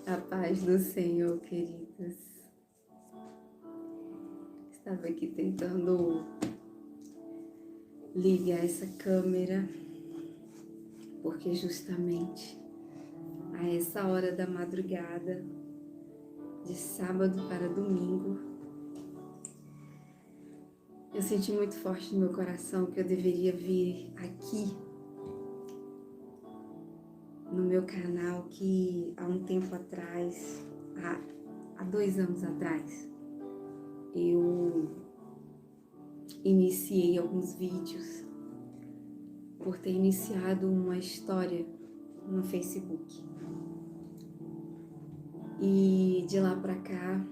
A paz do Senhor, queridas. Estava aqui tentando ligar essa câmera, porque justamente a essa hora da madrugada, de sábado para domingo, eu senti muito forte no meu coração que eu deveria vir aqui no meu canal, que há um tempo atrás, há 2 anos atrás, eu iniciei alguns vídeos por ter iniciado uma história no Facebook. E de lá pra cá,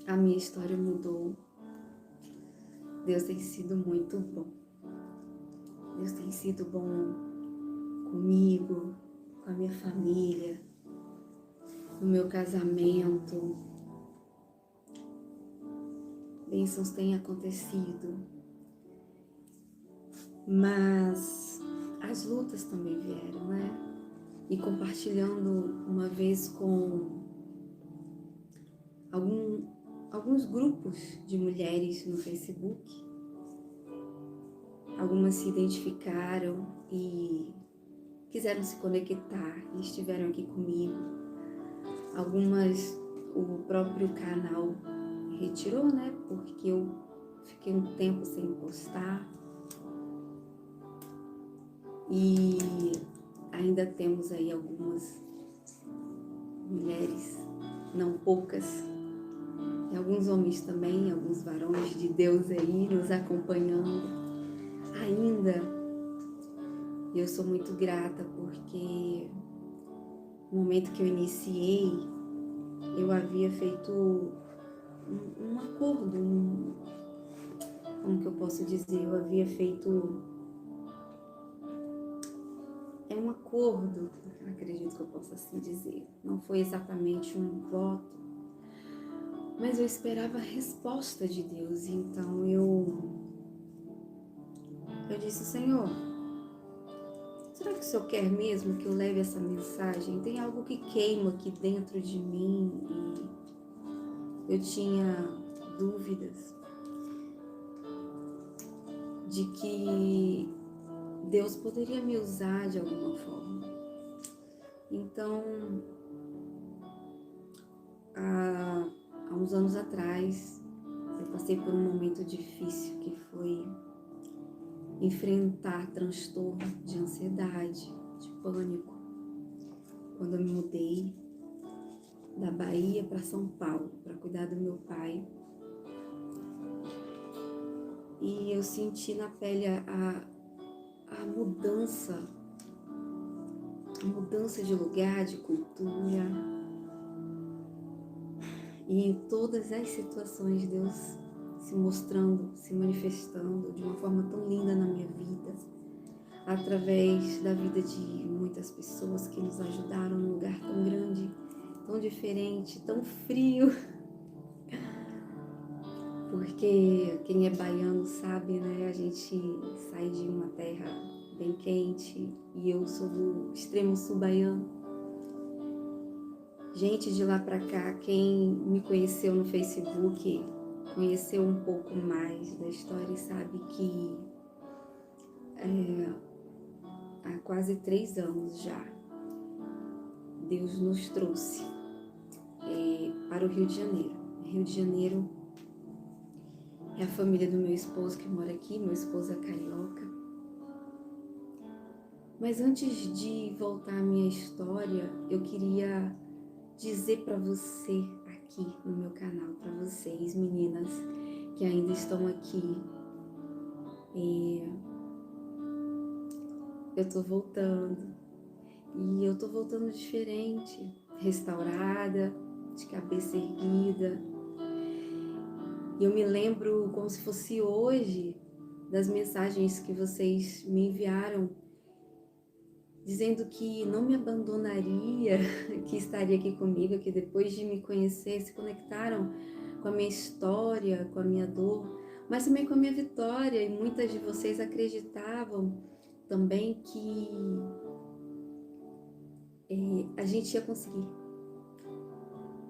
a minha história mudou. Deus tem sido muito bom. Deus tem sido bom comigo, com a minha família, no meu casamento. Bênçãos têm acontecido, mas as lutas também vieram, né? E compartilhando uma vez com alguns grupos de mulheres no Facebook, algumas se identificaram e quiseram se conectar e estiveram aqui comigo. Algumas o próprio canal retirou, né? Porque eu fiquei um tempo sem postar. E ainda temos aí algumas mulheres, não poucas, e alguns homens também, alguns varões de Deus aí nos acompanhando. Ainda eu sou muito grata porque no momento que eu iniciei, eu havia feito um acordo, como que eu posso dizer? Eu havia feito um acordo, acredito que eu possa assim dizer. Não foi exatamente um voto, mas eu esperava a resposta de Deus. Então eu disse: Senhor, será que o Senhor quer mesmo que eu leve essa mensagem? Tem algo que queima aqui dentro de mim e eu tinha dúvidas de que Deus poderia me usar de alguma forma. Então, há uns anos atrás, eu passei por um momento difícil que foi enfrentar transtorno de ansiedade, de pânico, quando eu me mudei da Bahia para São Paulo para cuidar do meu pai. E eu senti na pele a mudança de lugar, de cultura. E em todas as situações, Deus se mostrando, se manifestando de uma forma tão linda na minha vida, através da vida de muitas pessoas que nos ajudaram num lugar tão grande, tão diferente, tão frio. Porque quem é baiano sabe, né? A gente sai de uma terra bem quente e eu sou do extremo sul baiano. Gente de lá pra cá, quem me conheceu no Facebook, conheceu um pouco mais da história e sabe que há quase 3 anos já, Deus nos trouxe para o Rio de Janeiro. Rio de Janeiro é a família do meu esposo que mora aqui, meu esposo é carioca. Mas antes de voltar à minha história, eu queria dizer para você aqui no meu canal, para vocês meninas que ainda estão aqui, eu tô voltando e eu tô voltando diferente, restaurada, de cabeça erguida. E eu me lembro como se fosse hoje das mensagens que vocês me enviaram dizendo que não me abandonaria, que estaria aqui comigo, que depois de me conhecer se conectaram com a minha história, com a minha dor, mas também com a minha vitória. E muitas de vocês acreditavam também que a gente ia conseguir.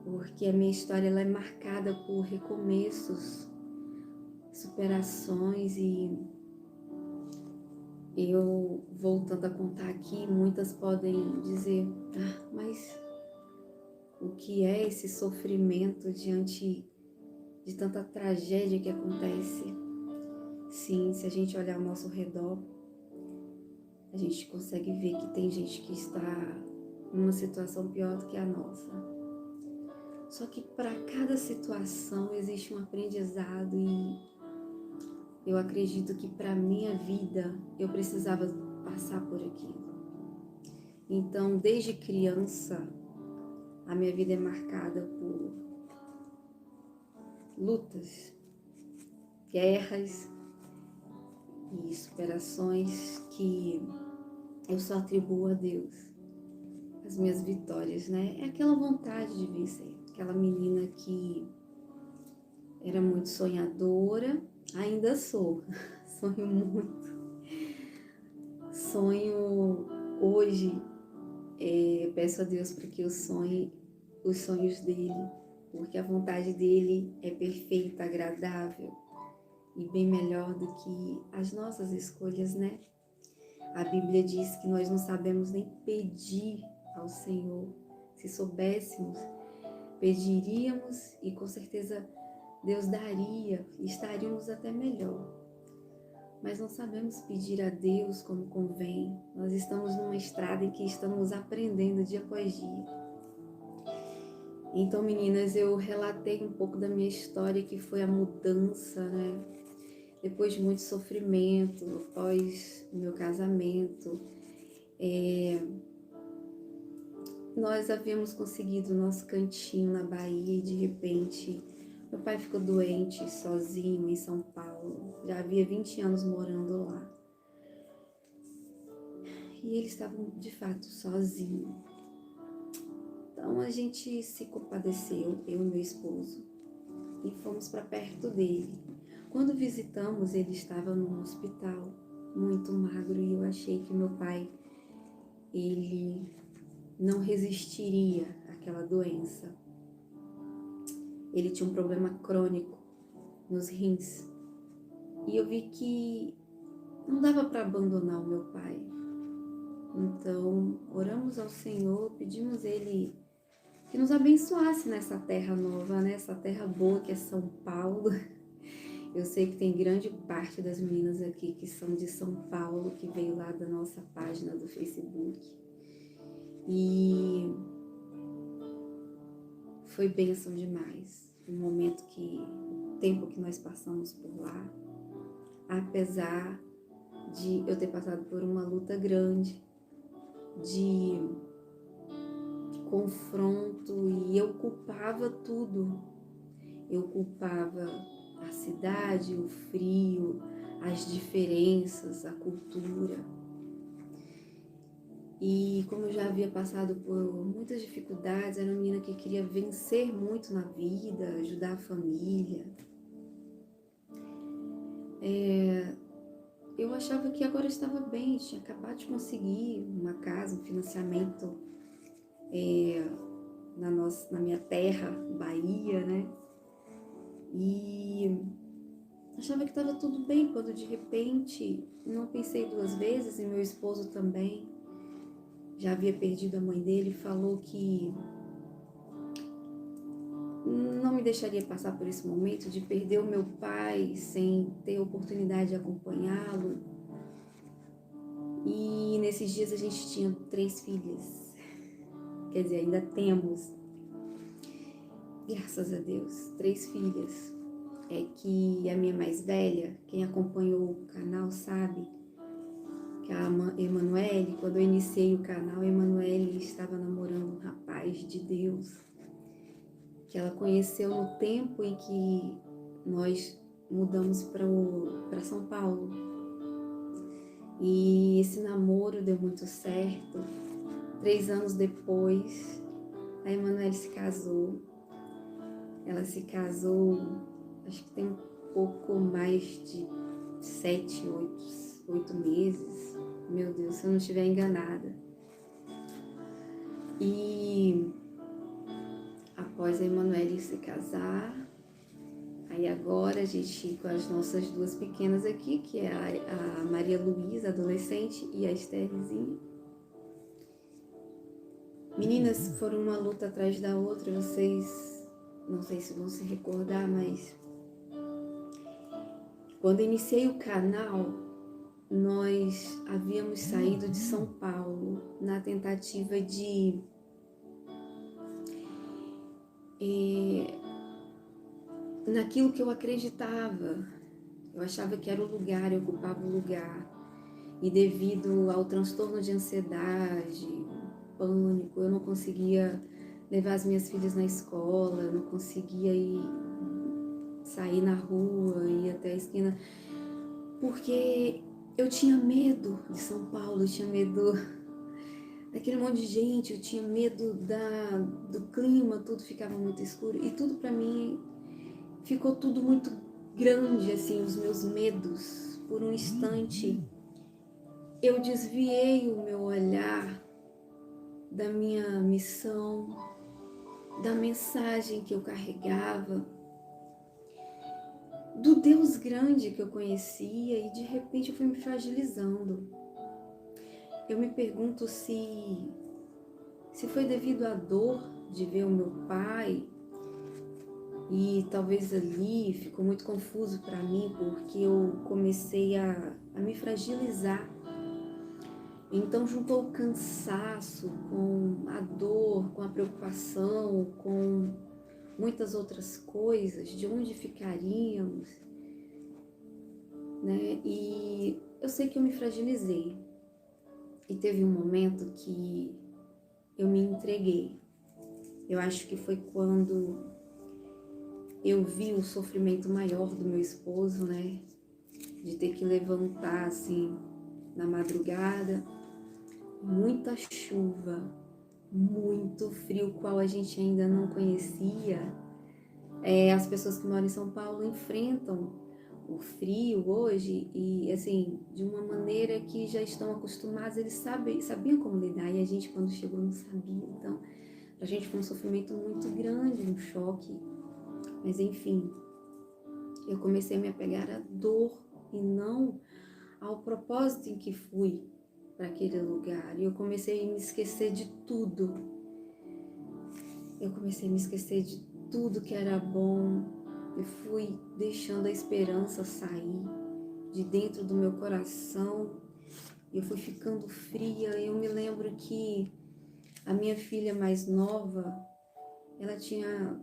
Porque a minha história ela é marcada por recomeços, superações e eu, voltando a contar aqui, muitas podem dizer, mas o que é esse sofrimento diante de tanta tragédia que acontece? Sim, se a gente olhar ao nosso redor, a gente consegue ver que tem gente que está numa situação pior do que a nossa. Só que para cada situação existe um aprendizado e eu acredito que para a minha vida eu precisava passar por aquilo. Então, desde criança, a minha vida é marcada por lutas, guerras e superações que eu só atribuo a Deus. As minhas vitórias, né? É aquela vontade de vencer. Aquela menina que era muito sonhadora, ainda sou. Sonho muito. Sonho hoje, peço a Deus para que eu sonhe os sonhos dele, porque a vontade dele é perfeita, agradável e bem melhor do que as nossas escolhas, né? A Bíblia diz que nós não sabemos nem pedir ao Senhor. Se soubéssemos, pediríamos e com certeza Deus daria e estaríamos até melhor. Mas não sabemos pedir a Deus como convém. Nós estamos numa estrada em que estamos aprendendo dia após dia. Então, meninas, eu relatei um pouco da minha história, que foi a mudança, né? Depois de muito sofrimento, após o meu casamento, nós havíamos conseguido o nosso cantinho na Bahia e de repente meu pai ficou doente sozinho em São Paulo. Já havia 20 anos morando lá. E ele estava de fato sozinho. Então a gente se compadeceu, eu e meu esposo, e fomos para perto dele. Quando visitamos, ele estava num hospital, muito magro, e eu achei que meu pai, ele não resistiria àquela doença. Ele tinha um problema crônico nos rins. E eu vi que não dava para abandonar o meu pai. Então, oramos ao Senhor, pedimos Ele que nos abençoasse nessa terra nova, nessa terra boa que é São Paulo. Eu sei que tem grande parte das meninas aqui que são de São Paulo, que veio lá da nossa página do Facebook. E foi bênção demais o momento o tempo que nós passamos por lá, apesar de eu ter passado por uma luta grande, de confronto, e eu culpava tudo. Eu culpava a cidade, o frio, as diferenças, a cultura. E como eu já havia passado por muitas dificuldades, era uma menina que queria vencer muito na vida, ajudar a família. Eu achava que agora estava bem, tinha acabado de conseguir uma casa, um financiamento na minha terra, Bahia, né? E achava que estava tudo bem, quando de repente não pensei duas vezes, e meu esposo também já havia perdido a mãe dele, falou que não me deixaria passar por esse momento de perder o meu pai sem ter oportunidade de acompanhá-lo. E nesses dias a gente tinha 3 filhas, quer dizer, ainda temos, graças a Deus, 3 filhas. É que a minha mais velha, quem acompanhou o canal sabe, que a Emanuele, quando eu iniciei o canal, a Emanuele estava namorando um rapaz de Deus, que ela conheceu no tempo em que nós mudamos para São Paulo. E esse namoro deu muito certo. 3 anos depois, a Emanuele se casou. Ela se casou, acho que tem um pouco mais de 7, 8 meses. Meu Deus, se eu não estiver enganada. E após a Emanuele se casar, aí agora a gente, com as nossas duas pequenas aqui, que é a Maria Luísa, adolescente, e a Estherzinha. Meninas, foram uma luta atrás da outra, vocês não sei se vão se recordar, mas quando iniciei o canal, nós havíamos saído de São Paulo na tentativa de naquilo que eu acreditava. Eu achava que era o lugar, eu ocupava o lugar. E devido ao transtorno de ansiedade, pânico, eu não conseguia levar as minhas filhas na escola, eu não conseguia sair na rua, ir até a esquina, porque eu tinha medo de São Paulo, eu tinha medo daquele monte de gente, eu tinha medo do clima, tudo ficava muito escuro e tudo para mim ficou tudo muito grande, assim, os meus medos. Por um instante eu desviei o meu olhar da minha missão, da mensagem que eu carregava, do Deus grande que eu conhecia, e de repente eu fui me fragilizando. Eu me pergunto se foi devido à dor de ver o meu pai, e talvez ali ficou muito confuso para mim, porque eu comecei a me fragilizar. Então juntou o cansaço com a dor, com a preocupação, com muitas outras coisas, de onde ficaríamos, né? E eu sei que eu me fragilizei. E teve um momento que eu me entreguei. Eu acho que foi quando eu vi o sofrimento maior do meu esposo, né? De ter que levantar assim na madrugada, muita chuva, muito frio, qual a gente ainda não conhecia. As pessoas que moram em São Paulo enfrentam o frio hoje e, assim, de uma maneira que já estão acostumados, eles sabiam como lidar, e a gente, quando chegou, não sabia. Então, pra gente foi um sofrimento muito grande, um choque. Mas, enfim, eu comecei a me apegar à dor e não ao propósito em que fui para aquele lugar. E eu comecei a me esquecer de tudo. Eu comecei a me esquecer de tudo que era bom. Eu fui deixando a esperança sair de dentro do meu coração. Eu fui ficando fria. Eu me lembro que a minha filha mais nova, ela tinha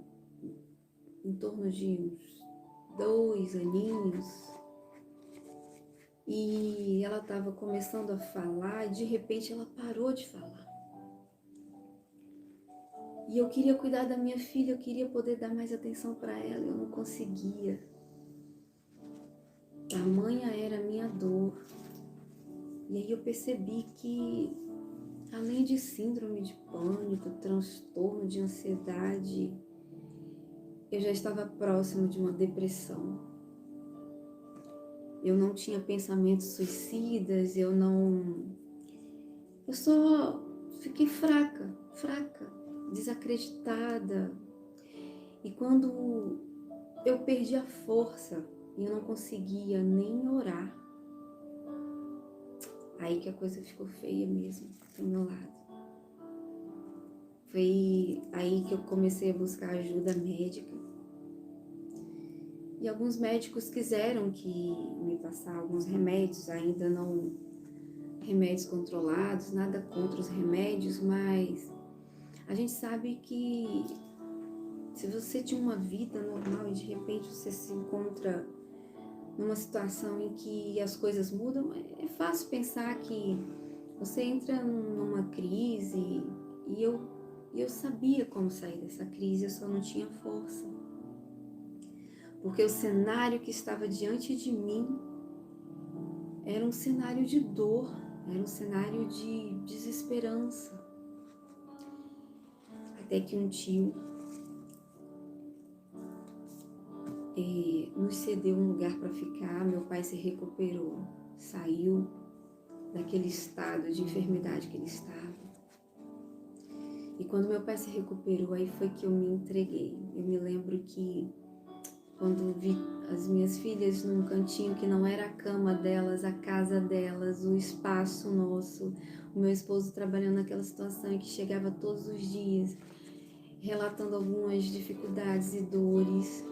em torno de uns 2 aninhos. E ela estava começando a falar e de repente ela parou de falar. E eu queria cuidar da minha filha, eu queria poder dar mais atenção para ela, eu não conseguia. Tamanha era a minha dor. E aí eu percebi que, além de síndrome de pânico, transtorno de ansiedade, eu já estava próximo de uma depressão. Eu não tinha pensamentos suicidas, eu só fiquei fraca, desacreditada. E quando eu perdi a força e eu não conseguia nem orar, aí que a coisa ficou feia mesmo do meu lado. Foi aí que eu comecei a buscar ajuda médica. E alguns médicos quiseram que me passar alguns remédios, ainda não remédios controlados, nada contra os remédios, mas a gente sabe que se você tinha uma vida normal e de repente você se encontra numa situação em que as coisas mudam, é fácil pensar que você entra numa crise, e eu sabia como sair dessa crise, eu só não tinha força. Porque o cenário que estava diante de mim era um cenário de dor, era um cenário de desesperança. Até que um tio nos cedeu um lugar para ficar, meu pai se recuperou, saiu daquele estado de enfermidade que ele estava. E quando meu pai se recuperou, aí foi que eu me entreguei. Eu me lembro que quando vi as minhas filhas num cantinho que não era a cama delas, a casa delas, o espaço nosso, o meu esposo trabalhando naquela situação e que chegava todos os dias, relatando algumas dificuldades e dores.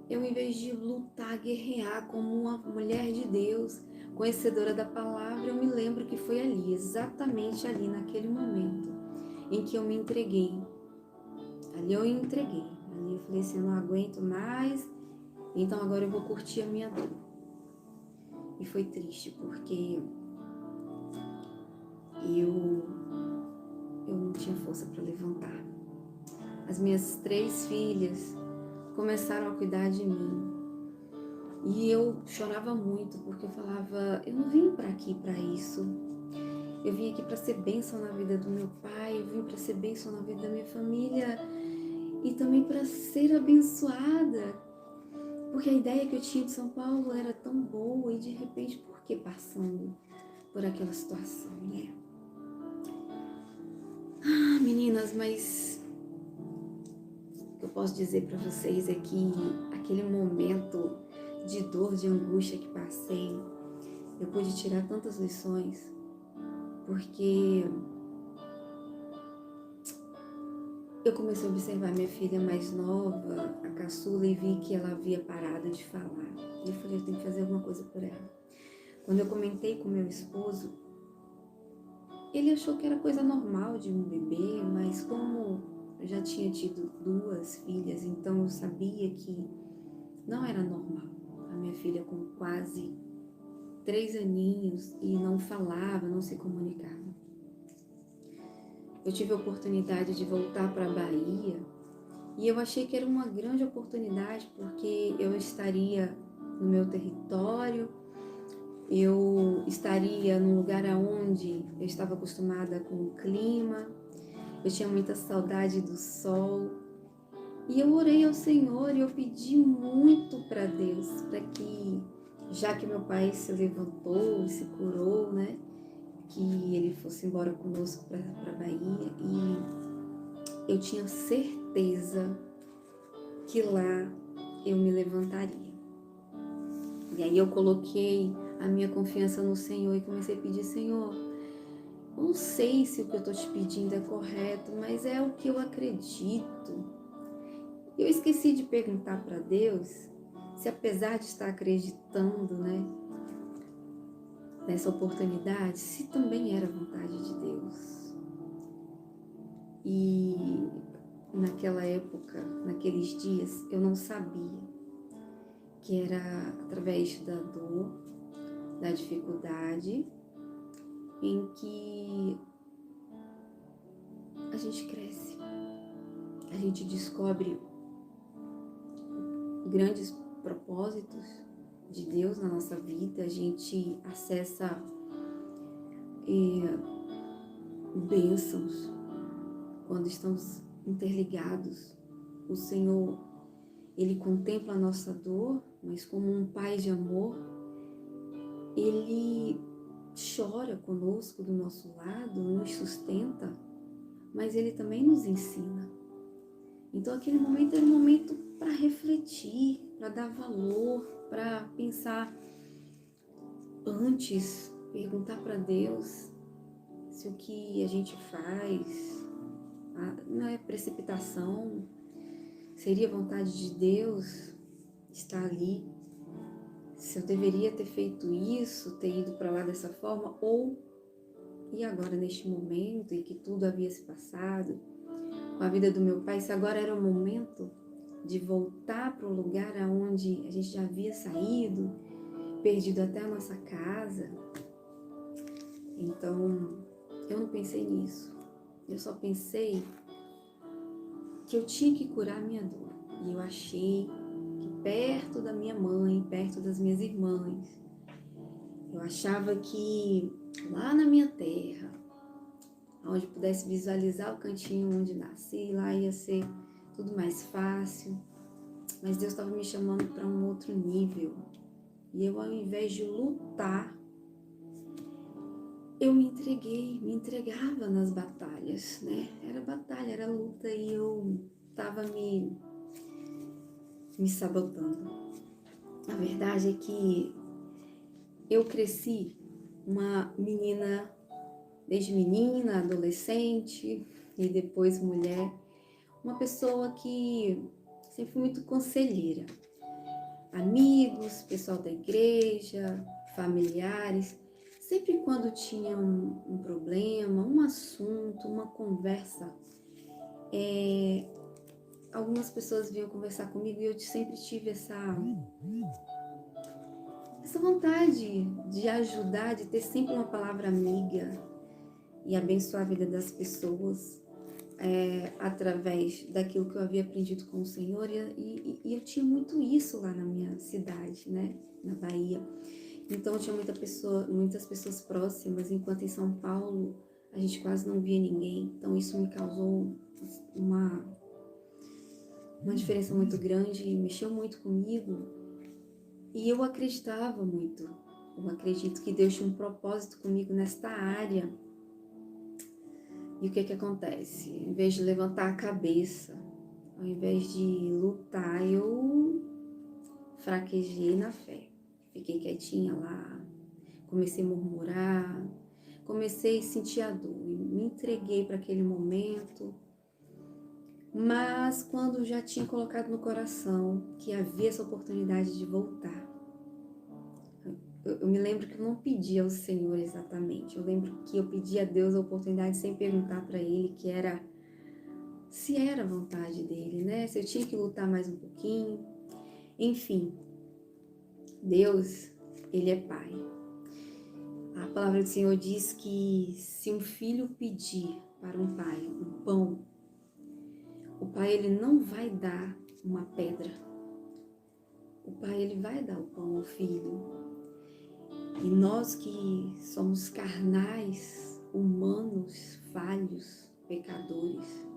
Eu, em vez de lutar, guerrear como uma mulher de Deus, conhecedora da palavra, eu me lembro que foi ali, exatamente ali, naquele momento, em que eu me entreguei. Ali eu entreguei. Ali eu falei assim, eu não aguento mais, então agora eu vou curtir a minha dor. E foi triste, porque eu não tinha força para levantar. As minhas 3 filhas começaram a cuidar de mim. E eu chorava muito, porque eu falava, eu não vim para aqui para isso. Eu vim aqui para ser bênção na vida do meu pai, eu vim para ser bênção na vida da minha família e também para ser abençoada. Porque a ideia que eu tinha de São Paulo era tão boa e de repente, por que passando por aquela situação, né? Ah, meninas, mas o que eu posso dizer para vocês é que aquele momento de dor, de angústia que passei, eu pude tirar tantas lições, porque eu comecei a observar minha filha mais nova, a caçula, e vi que ela havia parado de falar. E eu falei, eu tenho que fazer alguma coisa por ela. Quando eu comentei com meu esposo, ele achou que era coisa normal de um bebê, mas como eu já tinha tido 2 filhas, então eu sabia que não era normal. A minha filha com quase 3 aninhos e não falava, não se comunicava. Eu tive a oportunidade de voltar para a Bahia e eu achei que era uma grande oportunidade porque eu estaria no meu território, eu estaria num lugar onde eu estava acostumada com o clima, eu tinha muita saudade do sol. E eu orei ao Senhor e eu pedi muito para Deus, para que, já que meu pai se levantou e se curou, né, que ele fosse embora conosco para a Bahia. E eu tinha certeza que lá eu me levantaria. E aí eu coloquei a minha confiança no Senhor e comecei a pedir, Senhor, eu não sei se o que eu estou te pedindo é correto, mas é o que eu acredito. Eu esqueci de perguntar para Deus se, apesar de estar acreditando, né, nessa oportunidade, se também era vontade de Deus. E naquela época, naqueles dias, eu não sabia que era através da dor, da dificuldade, em que a gente cresce, a gente descobre grandes propósitos de Deus na nossa vida, a gente acessa bênçãos quando estamos interligados. O Senhor, Ele contempla a nossa dor, mas como um Pai de amor, Ele chora conosco do nosso lado, nos sustenta, mas Ele também nos ensina. Então aquele momento era um momento para refletir, para dar valor, para pensar antes, perguntar para Deus se o que a gente faz não é precipitação, seria vontade de Deus estar ali, se eu deveria ter feito isso, ter ido para lá dessa forma, ou e agora neste momento em que tudo havia se passado, com a vida do meu pai, se agora era o momento de voltar para o lugar aonde a gente já havia saído, perdido até a nossa casa. Então, eu não pensei nisso. Eu só pensei que eu tinha que curar a minha dor. E eu achei que perto da minha mãe, perto das minhas irmãs, eu achava que lá na minha terra, onde pudesse visualizar o cantinho onde nasci, lá ia ser tudo mais fácil. Mas Deus estava me chamando para um outro nível. E eu, ao invés de lutar, eu me entregava nas batalhas, né? Era batalha, era luta e eu tava me sabotando. A verdade é que eu cresci uma menina, desde menina, adolescente e depois mulher, uma pessoa que sempre fui muito conselheira. Amigos, pessoal da igreja, familiares, sempre quando tinha um problema, um assunto, uma conversa, algumas pessoas vinham conversar comigo e eu sempre tive essa vontade de ajudar, de ter sempre uma palavra amiga e abençoar a vida das pessoas através daquilo que eu havia aprendido com o Senhor e eu tinha muito isso lá na minha cidade, né, na Bahia. Então eu tinha muitas pessoas próximas, enquanto em São Paulo a gente quase não via ninguém. Então isso me causou uma diferença muito grande, mexeu muito comigo e eu acreditava muito. Eu acredito que Deus tinha um propósito comigo nesta área. E o que acontece? Em vez de levantar a cabeça, ao invés de lutar, eu fraquejei na fé. Fiquei quietinha lá, comecei a murmurar, comecei a sentir a dor e me entreguei para aquele momento. Mas quando já tinha colocado no coração que havia essa oportunidade de voltar, eu me lembro que eu não pedi ao Senhor exatamente. Eu lembro que eu pedi a Deus a oportunidade sem perguntar para Ele se era a vontade dele, né? Se eu tinha que lutar mais um pouquinho. Enfim, Deus, Ele é Pai. A palavra do Senhor diz que se um filho pedir para um pai um pão, o pai ele não vai dar uma pedra. O pai ele vai dar o pão ao filho. E nós que somos carnais, humanos, falhos, pecadores,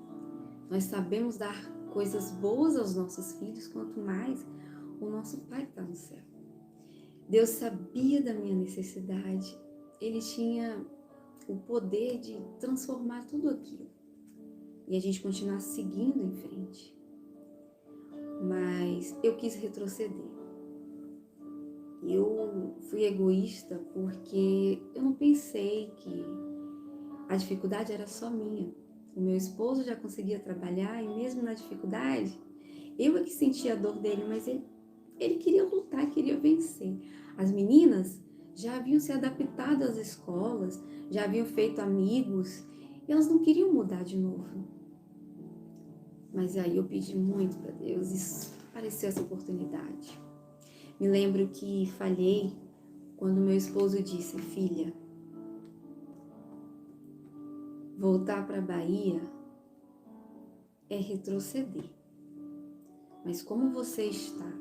nós sabemos dar coisas boas aos nossos filhos, quanto mais o nosso Pai que está no céu. Deus sabia da minha necessidade. Ele tinha o poder de transformar tudo aquilo. E a gente continuar seguindo em frente. Mas eu quis retroceder. Eu fui egoísta porque eu não pensei que a dificuldade era só minha. O meu esposo já conseguia trabalhar e mesmo na dificuldade, eu é que sentia a dor dele, mas ele queria lutar, queria vencer. As meninas já haviam se adaptado às escolas, já haviam feito amigos, e elas não queriam mudar de novo. Mas aí eu pedi muito para Deus e apareceu essa oportunidade. Me lembro que falhei quando meu esposo disse: filha, voltar para a Bahia é retroceder. Mas como você está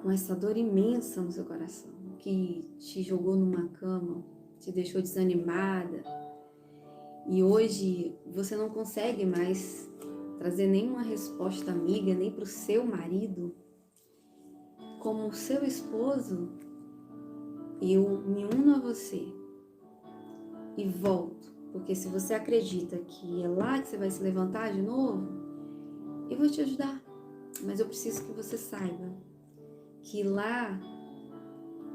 com essa dor imensa no seu coração, que te jogou numa cama, te deixou desanimada, e hoje você não consegue mais trazer nenhuma resposta amiga, nem para o seu marido, como seu esposo, eu me uno a você e volto. Porque se você acredita que é lá que você vai se levantar de novo, eu vou te ajudar. Mas eu preciso que você saiba que lá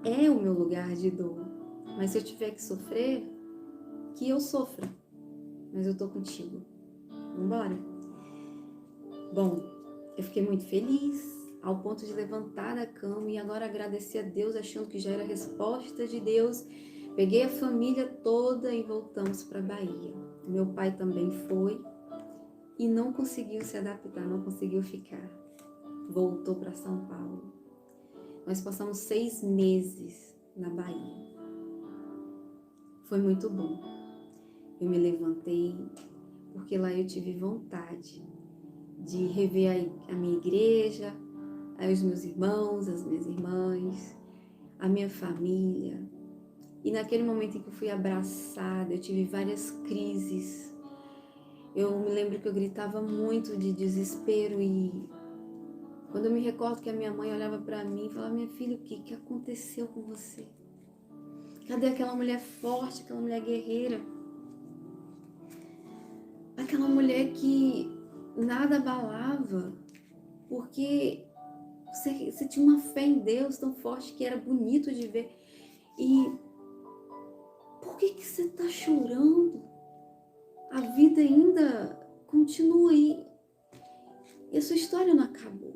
é o meu lugar de dor. Mas se eu tiver que sofrer, que eu sofra. Mas eu tô contigo. Vambora? Bom, eu fiquei muito feliz ao ponto de levantar da cama e agora agradecer a Deus, achando que já era resposta de Deus. Peguei a família toda e voltamos para a Bahia. Meu pai também foi e não conseguiu se adaptar, não conseguiu ficar. Voltou para São Paulo. Nós passamos 6 meses na Bahia. Foi muito bom. Eu me levantei porque lá eu tive vontade de rever a minha igreja, os meus irmãos, as minhas irmãs, a minha família. E naquele momento em que eu fui abraçada, eu tive várias crises. Eu me lembro que eu gritava muito de desespero e quando eu me recordo que a minha mãe olhava para mim e falava: minha filha, o que aconteceu com você? Cadê aquela mulher forte, aquela mulher guerreira? Aquela mulher que nada abalava, porque você tinha uma fé em Deus tão forte que era bonito de ver. E por que você está chorando? A vida ainda continua aí. E a sua história não acabou.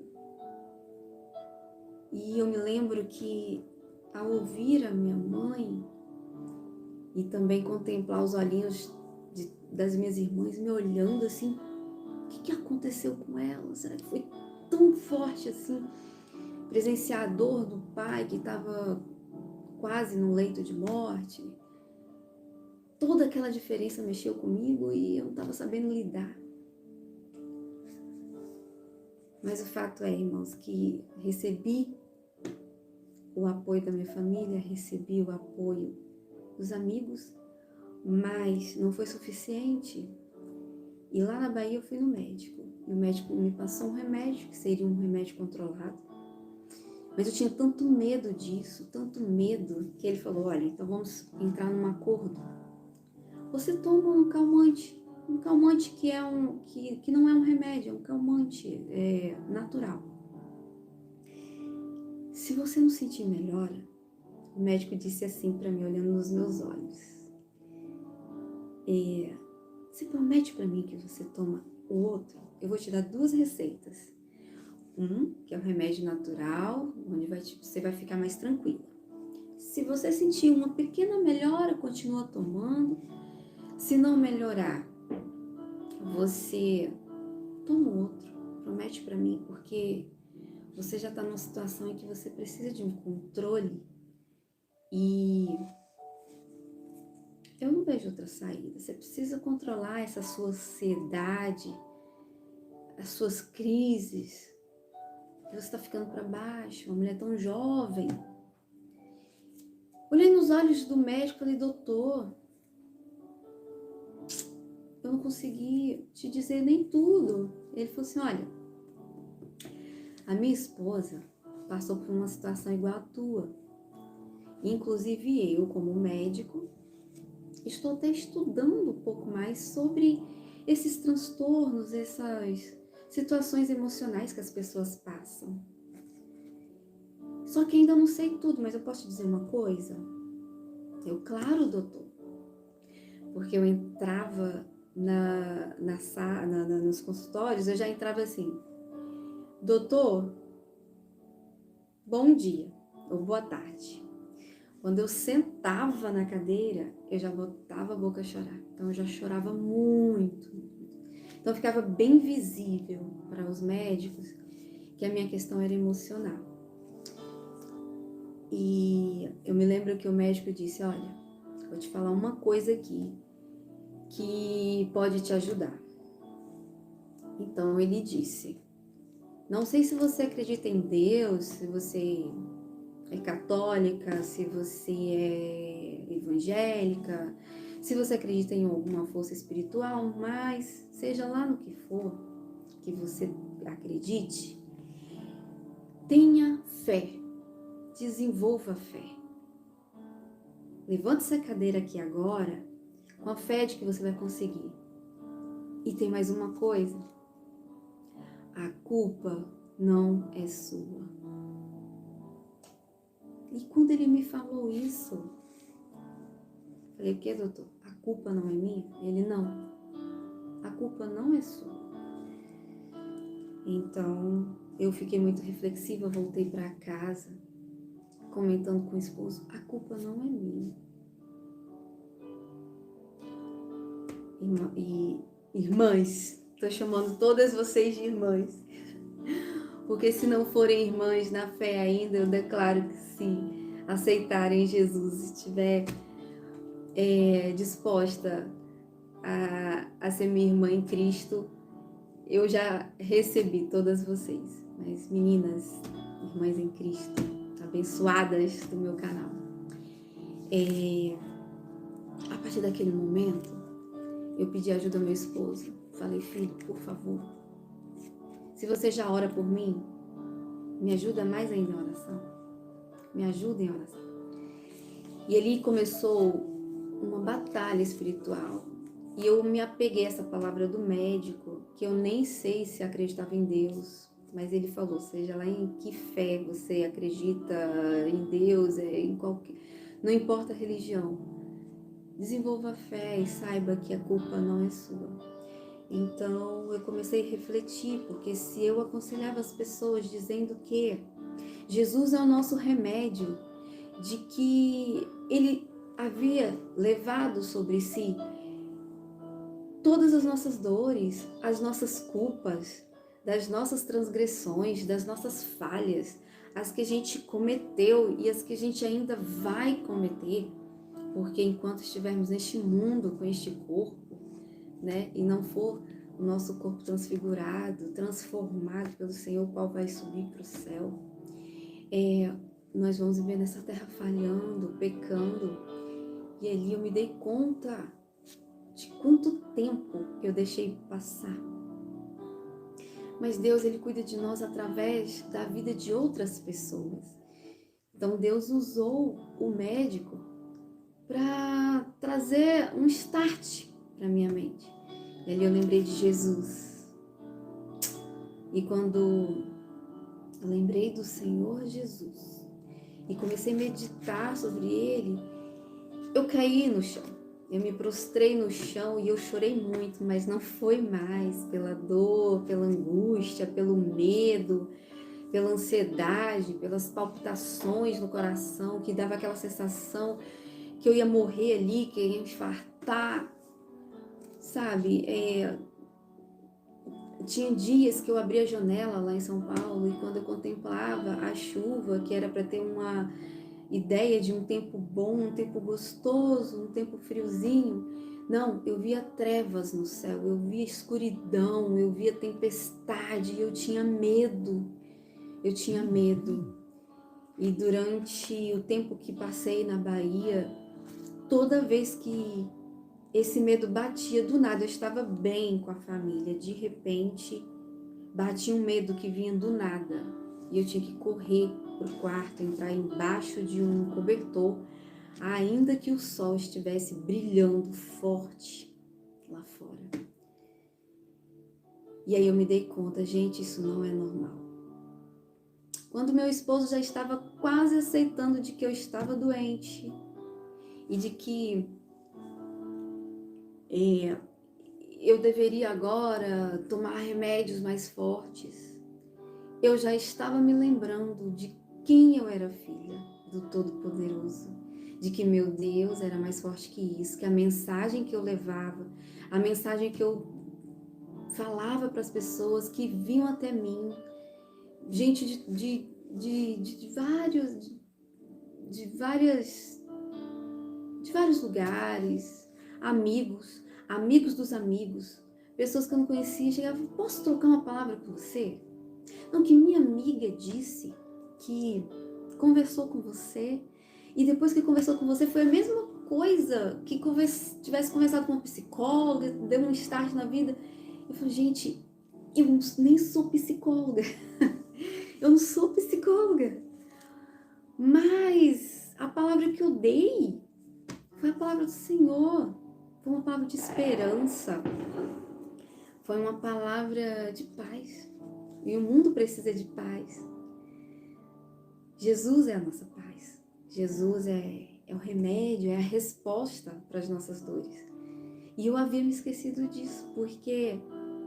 E eu me lembro que, ao ouvir a minha mãe e também contemplar os olhinhos das minhas irmãs me olhando assim, o que aconteceu com ela? Será que foi tão forte assim? Presenciar a dor do pai que estava quase no leito de morte. Toda aquela diferença mexeu comigo e eu não estava sabendo lidar. Mas o fato é, irmãos, que recebi o apoio da minha família, recebi o apoio dos amigos, mas não foi suficiente. E lá na Bahia eu fui no médico. E o médico me passou um remédio, que seria um remédio controlado. Mas eu tinha tanto medo disso, tanto medo, que ele falou, olha, então vamos entrar num acordo. Você toma um calmante que não é um remédio, é um calmante natural. Se você não sentir melhora, o médico disse assim para mim, olhando nos meus olhos, você promete para mim que você toma o outro? Eu vou te dar 2 receitas. Que é o remédio natural, onde você vai ficar mais tranquila. Se você sentir uma pequena melhora, continua tomando. Se não melhorar, você toma o outro. Promete para mim, porque você já está numa situação em que você precisa de um controle e eu não vejo outra saída. Você precisa controlar essa sua ansiedade, as suas crises. Você está ficando para baixo, uma mulher tão jovem. Olhei nos olhos do médico e falei, doutor, eu não consegui te dizer nem tudo. Ele falou assim, olha, a minha esposa passou por uma situação igual à tua. Inclusive eu, como médico, estou até estudando um pouco mais sobre esses transtornos, essas situações emocionais que as pessoas passam. Só que ainda não sei tudo, mas eu posso te dizer uma coisa? Claro, doutor. Porque eu entrava nos consultórios, eu já entrava assim, doutor, bom dia ou boa tarde. Quando eu sentava na cadeira, eu já botava a boca a chorar. Então eu já chorava muito. Então ficava bem visível para os médicos que a minha questão era emocional. E eu me lembro que o médico disse, olha, vou te falar uma coisa aqui que pode te ajudar. Então ele disse, não sei se você acredita em Deus, se você é católica, se você é evangélica, se você acredita em alguma força espiritual, mas seja lá no que for que você acredite, tenha fé, desenvolva fé. Levante essa cadeira aqui agora com a fé de que você vai conseguir. E tem mais uma coisa, a culpa não é sua. E quando ele me falou isso, eu falei, o que, doutor? A culpa não é minha? Ele, não. A culpa não é sua. Então, eu fiquei muito reflexiva, voltei para casa, comentando com o esposo, a culpa não é minha. Irmãs, estou chamando todas vocês de irmãs, porque se não forem irmãs na fé ainda, eu declaro que se aceitarem Jesus, estiver disposta a ser minha irmã em Cristo, eu já recebi todas vocês. Mas meninas, irmãs em Cristo, abençoadas do meu canal. A partir daquele momento, eu pedi ajuda ao meu esposo. Falei, filho, por favor, se você já ora por mim, me ajuda mais ainda em oração. Me ajuda em oração. E ali começou uma batalha espiritual. E eu me apeguei a essa palavra do médico, que eu nem sei se acreditava em Deus, mas ele falou, seja lá em que fé você acredita em Deus, em qualquer, não importa a religião, desenvolva a fé e saiba que a culpa não é sua. Então eu comecei a refletir, porque se eu aconselhava as pessoas dizendo que Jesus é o nosso remédio, de que ele havia levado sobre si todas as nossas dores, as nossas culpas, das nossas transgressões, das nossas falhas, as que a gente cometeu e as que a gente ainda vai cometer, porque enquanto estivermos neste mundo com este corpo, né, e não for o nosso corpo transfigurado, transformado pelo Senhor, o qual vai subir para o céu, nós vamos viver nessa terra falhando, pecando. E ali eu me dei conta de quanto tempo eu deixei passar. Mas Deus, Ele cuida de nós através da vida de outras pessoas. Então Deus usou o médico para trazer um start para minha mente. E ali eu lembrei de Jesus. E quando eu lembrei do Senhor Jesus e comecei a meditar sobre Ele, eu caí no chão. Eu me prostrei no chão e eu chorei muito, mas não foi mais pela dor, pela angústia, pelo medo, pela ansiedade, pelas palpitações no coração, que dava aquela sensação que eu ia morrer ali, que eu ia infartar, sabe? Tinha dias que eu abria a janela lá em São Paulo e quando eu contemplava a chuva, que era para ter uma ideia de um tempo bom, um tempo gostoso, um tempo friozinho. Não, eu via trevas no céu, eu via escuridão, eu via tempestade, eu tinha medo. Eu tinha medo. E durante o tempo que passei na Bahia, toda vez que esse medo batia do nada, eu estava bem com a família, de repente batia um medo que vinha do nada e eu tinha que correr pro quarto, entrar embaixo de um cobertor, ainda que o sol estivesse brilhando forte lá fora. E aí eu me dei conta, gente, isso não é normal. Quando meu esposo já estava quase aceitando de que eu estava doente e de que eu deveria agora tomar remédios mais fortes, eu já estava me lembrando de quem eu era filha do Todo-Poderoso, de que meu Deus era mais forte que isso, que a mensagem que eu levava, a mensagem que eu falava para as pessoas que vinham até mim, gente de vários lugares, amigos dos amigos, pessoas que eu não conhecia, chegavam, posso trocar uma palavra com você? Não, que minha amiga disse que conversou com você e depois que conversou com você foi a mesma coisa que tivesse conversado com uma psicóloga, deu um start na vida. Eu falei, gente, eu nem sou psicóloga. Eu não sou psicóloga. Mas a palavra que eu dei foi a palavra do Senhor. Foi uma palavra de esperança. Foi uma palavra de paz. E o mundo precisa de paz. Jesus é a nossa paz. Jesus é o remédio, é a resposta para as nossas dores. E eu havia me esquecido disso, porque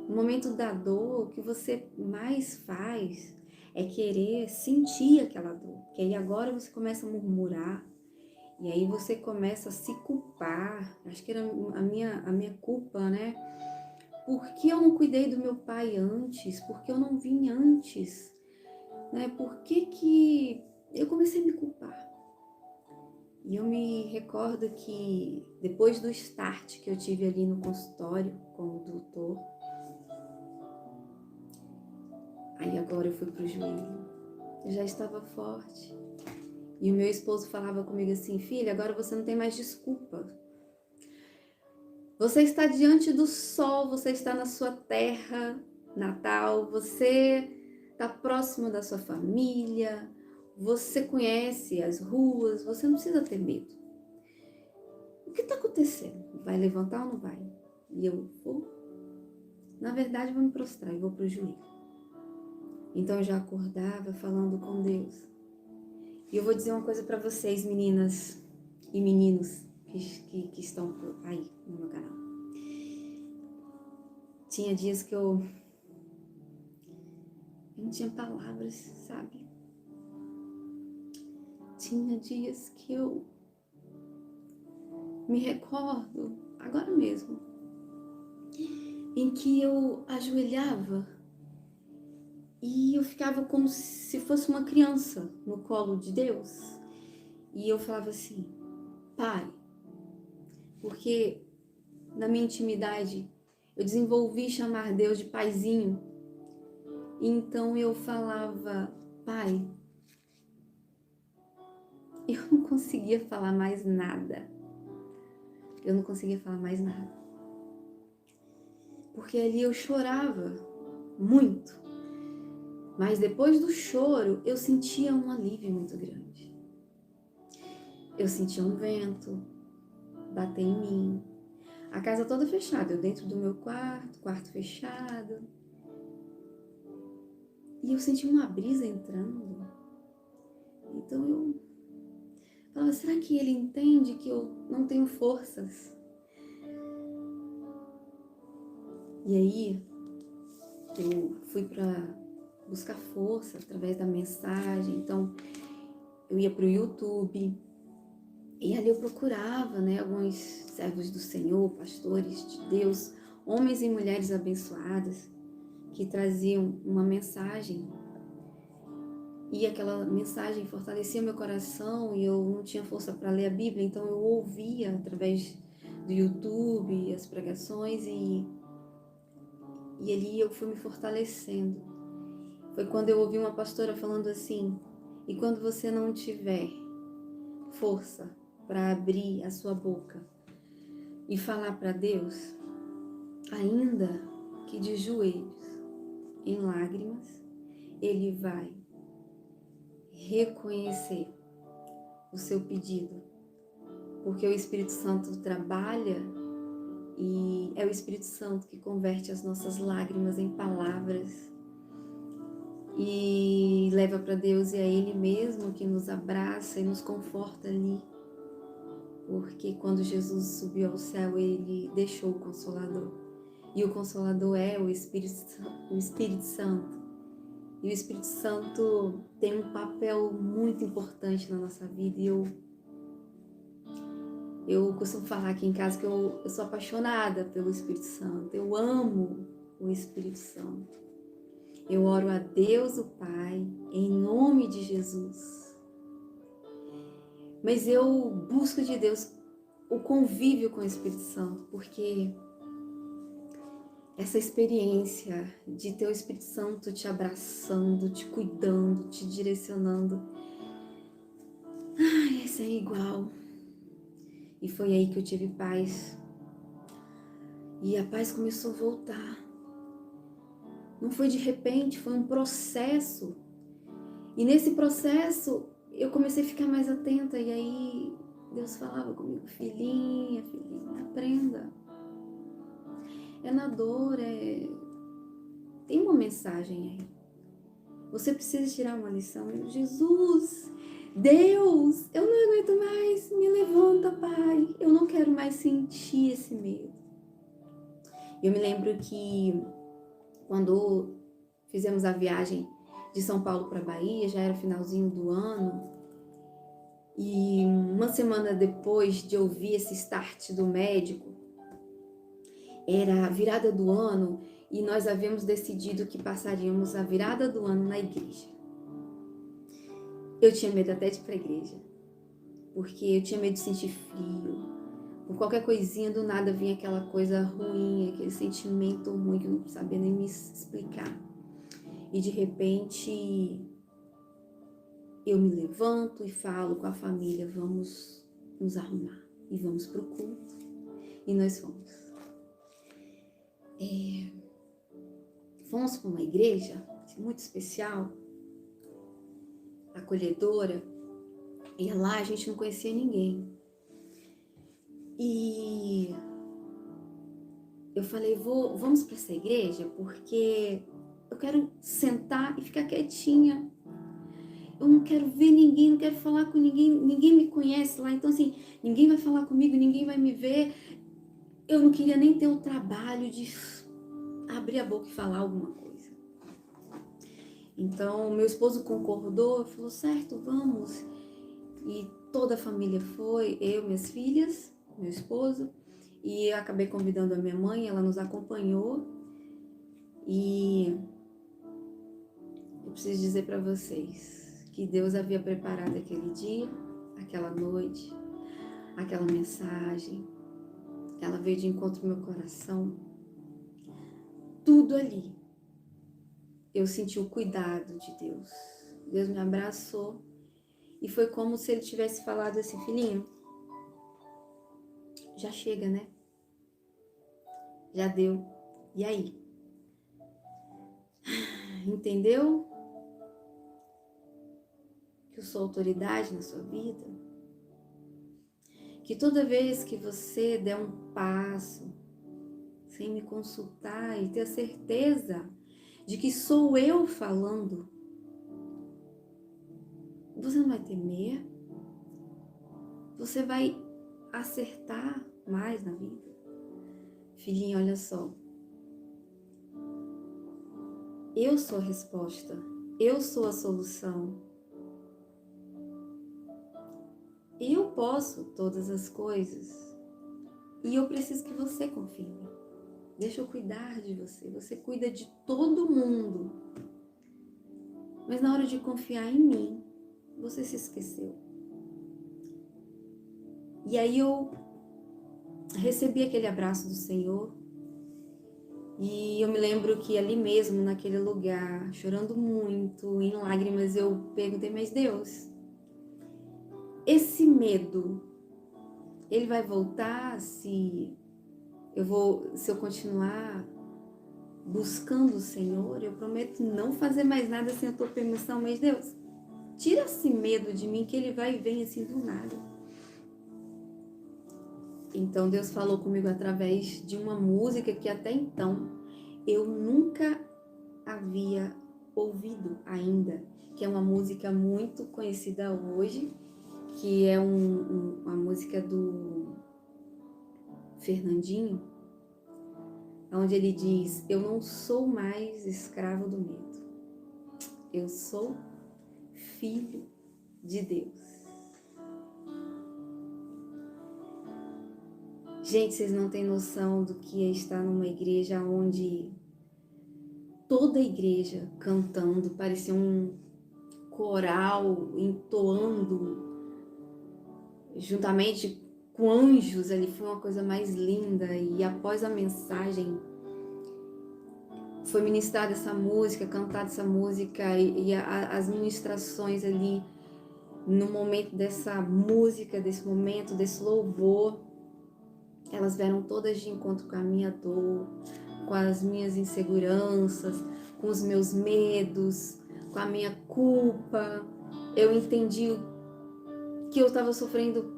no momento da dor, o que você mais faz é querer sentir aquela dor. Que aí agora você começa a murmurar, e aí você começa a se culpar. Acho que era a minha culpa, né? Por que eu não cuidei do meu pai antes? Por que eu não vim antes? Né? Por que eu comecei a me culpar? E eu me recordo que depois do start que eu tive ali no consultório com o doutor, aí agora eu fui pro joelho. Eu já estava forte. E o meu esposo falava comigo assim, filha, agora você não tem mais desculpa. Você está diante do sol, você está na sua terra natal, você está próximo da sua família, você conhece as ruas, você não precisa ter medo. acontecer? Vai levantar ou não vai? E eu vou, na verdade, vou me prostrar e vou pro joelho. Então eu já acordava falando com Deus. E eu vou dizer uma coisa para vocês, meninas e meninos que estão aí no meu canal. Tinha dias que eu não tinha palavras, sabe? Tinha dias que eu me recordo, agora mesmo, em que eu ajoelhava e eu ficava como se fosse uma criança no colo de Deus. E eu falava assim, Pai, porque na minha intimidade eu desenvolvi chamar Deus de paizinho. Então eu falava, Pai, eu não conseguia falar mais nada. Eu não conseguia falar mais nada. Porque ali eu chorava muito. Mas depois do choro, eu sentia um alívio muito grande. Eu sentia um vento bater em mim. A casa toda fechada, eu dentro do meu quarto fechado. E eu sentia uma brisa entrando. Então eu falava, será que ele entende que eu não tenho forças? E aí, eu fui para buscar força através da mensagem. Então, eu ia para o YouTube e ali eu procurava, alguns servos do Senhor, pastores de Deus, homens e mulheres abençoadas que traziam uma mensagem. E aquela mensagem fortalecia meu coração e eu não tinha força para ler a Bíblia, então eu ouvia através do YouTube as pregações e ali eu fui me fortalecendo. Foi quando eu ouvi uma pastora falando assim, e quando você não tiver força para abrir a sua boca e falar para Deus, ainda que de joelhos, em lágrimas, Ele vai reconhecer o seu pedido, porque o Espírito Santo trabalha e é o Espírito Santo que converte as nossas lágrimas em palavras e leva para Deus, e é Ele mesmo que nos abraça e nos conforta ali, porque quando Jesus subiu ao céu, Ele deixou o Consolador, e o Consolador é o Espírito Santo. E o Espírito Santo tem um papel muito importante na nossa vida. E eu costumo falar aqui em casa que eu sou apaixonada pelo Espírito Santo. Eu amo o Espírito Santo. Eu oro a Deus, o Pai, em nome de Jesus. Mas eu busco de Deus o convívio com o Espírito Santo, porque essa experiência de ter o Espírito Santo te abraçando, te cuidando, te direcionando, esse é igual. E foi aí que eu tive paz. E a paz começou a voltar. Não foi de repente, foi um processo. E nesse processo eu comecei a ficar mais atenta. E aí Deus falava comigo, filhinha, aprenda. É na dor, tem uma mensagem aí. Você precisa tirar uma lição. Jesus, Deus, eu não aguento mais. Me levanta, Pai. Eu não quero mais sentir esse medo. Eu me lembro que quando fizemos a viagem de São Paulo para Bahia, já era finalzinho do ano, e uma semana depois de ouvir esse start do médico, era a virada do ano e nós havíamos decidido que passaríamos a virada do ano na igreja. Eu tinha medo até de ir para a igreja, porque eu tinha medo de sentir frio. Por qualquer coisinha, do nada vinha aquela coisa ruim, aquele sentimento ruim que eu não sabia nem me explicar. E de repente, eu me levanto e falo com a família, vamos nos arrumar e vamos para o culto. E nós fomos. Fomos para uma igreja muito especial, acolhedora, e lá a gente não conhecia ninguém. E eu falei, vamos para essa igreja porque eu quero sentar e ficar quietinha. Eu não quero ver ninguém, não quero falar com ninguém, ninguém me conhece lá, então assim, ninguém vai falar comigo, ninguém vai me ver. Eu não queria nem ter o trabalho de abrir a boca e falar alguma coisa. Então, meu esposo concordou, falou, certo, vamos. E toda a família foi, eu, minhas filhas, meu esposo, e eu acabei convidando a minha mãe, ela nos acompanhou. E eu preciso dizer para vocês que Deus havia preparado aquele dia, aquela noite, aquela mensagem. Ela veio de encontro ao meu coração. Tudo ali. Eu senti o cuidado de Deus. Deus me abraçou. E foi como se ele tivesse falado assim, filhinho, já chega, né? Já deu. E aí? Entendeu? Que eu sou autoridade na sua vida? Que toda vez que você der um passo sem me consultar e ter a certeza de que sou eu falando, você não vai temer, você vai acertar mais na vida. Filhinho, olha só, eu sou a resposta, eu sou a solução. Eu posso todas as coisas e eu preciso que você confie em mim. Deixa eu cuidar de você, você cuida de todo mundo. Mas na hora de confiar em mim, você se esqueceu. E aí eu recebi aquele abraço do Senhor. E eu me lembro que ali mesmo, naquele lugar, chorando muito, em lágrimas, eu perguntei, mas Deus, esse medo, ele vai voltar se eu continuar buscando o Senhor? Eu prometo não fazer mais nada sem a tua permissão, mas Deus, tira esse medo de mim que ele vai e vem assim do nada. Então Deus falou comigo através de uma música que até então eu nunca havia ouvido ainda, que é uma música muito conhecida hoje, que é uma música do Fernandinho, onde ele diz, eu não sou mais escravo do medo, eu sou filho de Deus. Gente, vocês não têm noção do que é estar numa igreja onde toda a igreja cantando, parecia um coral entoando juntamente com anjos ali, foi uma coisa mais linda. E após a mensagem foi ministrada essa música, cantada essa música e as ministrações ali no momento dessa música, desse momento, desse louvor, elas vieram todas de encontro com a minha dor, com as minhas inseguranças, com os meus medos, com a minha culpa. Eu entendi que eu estava sofrendo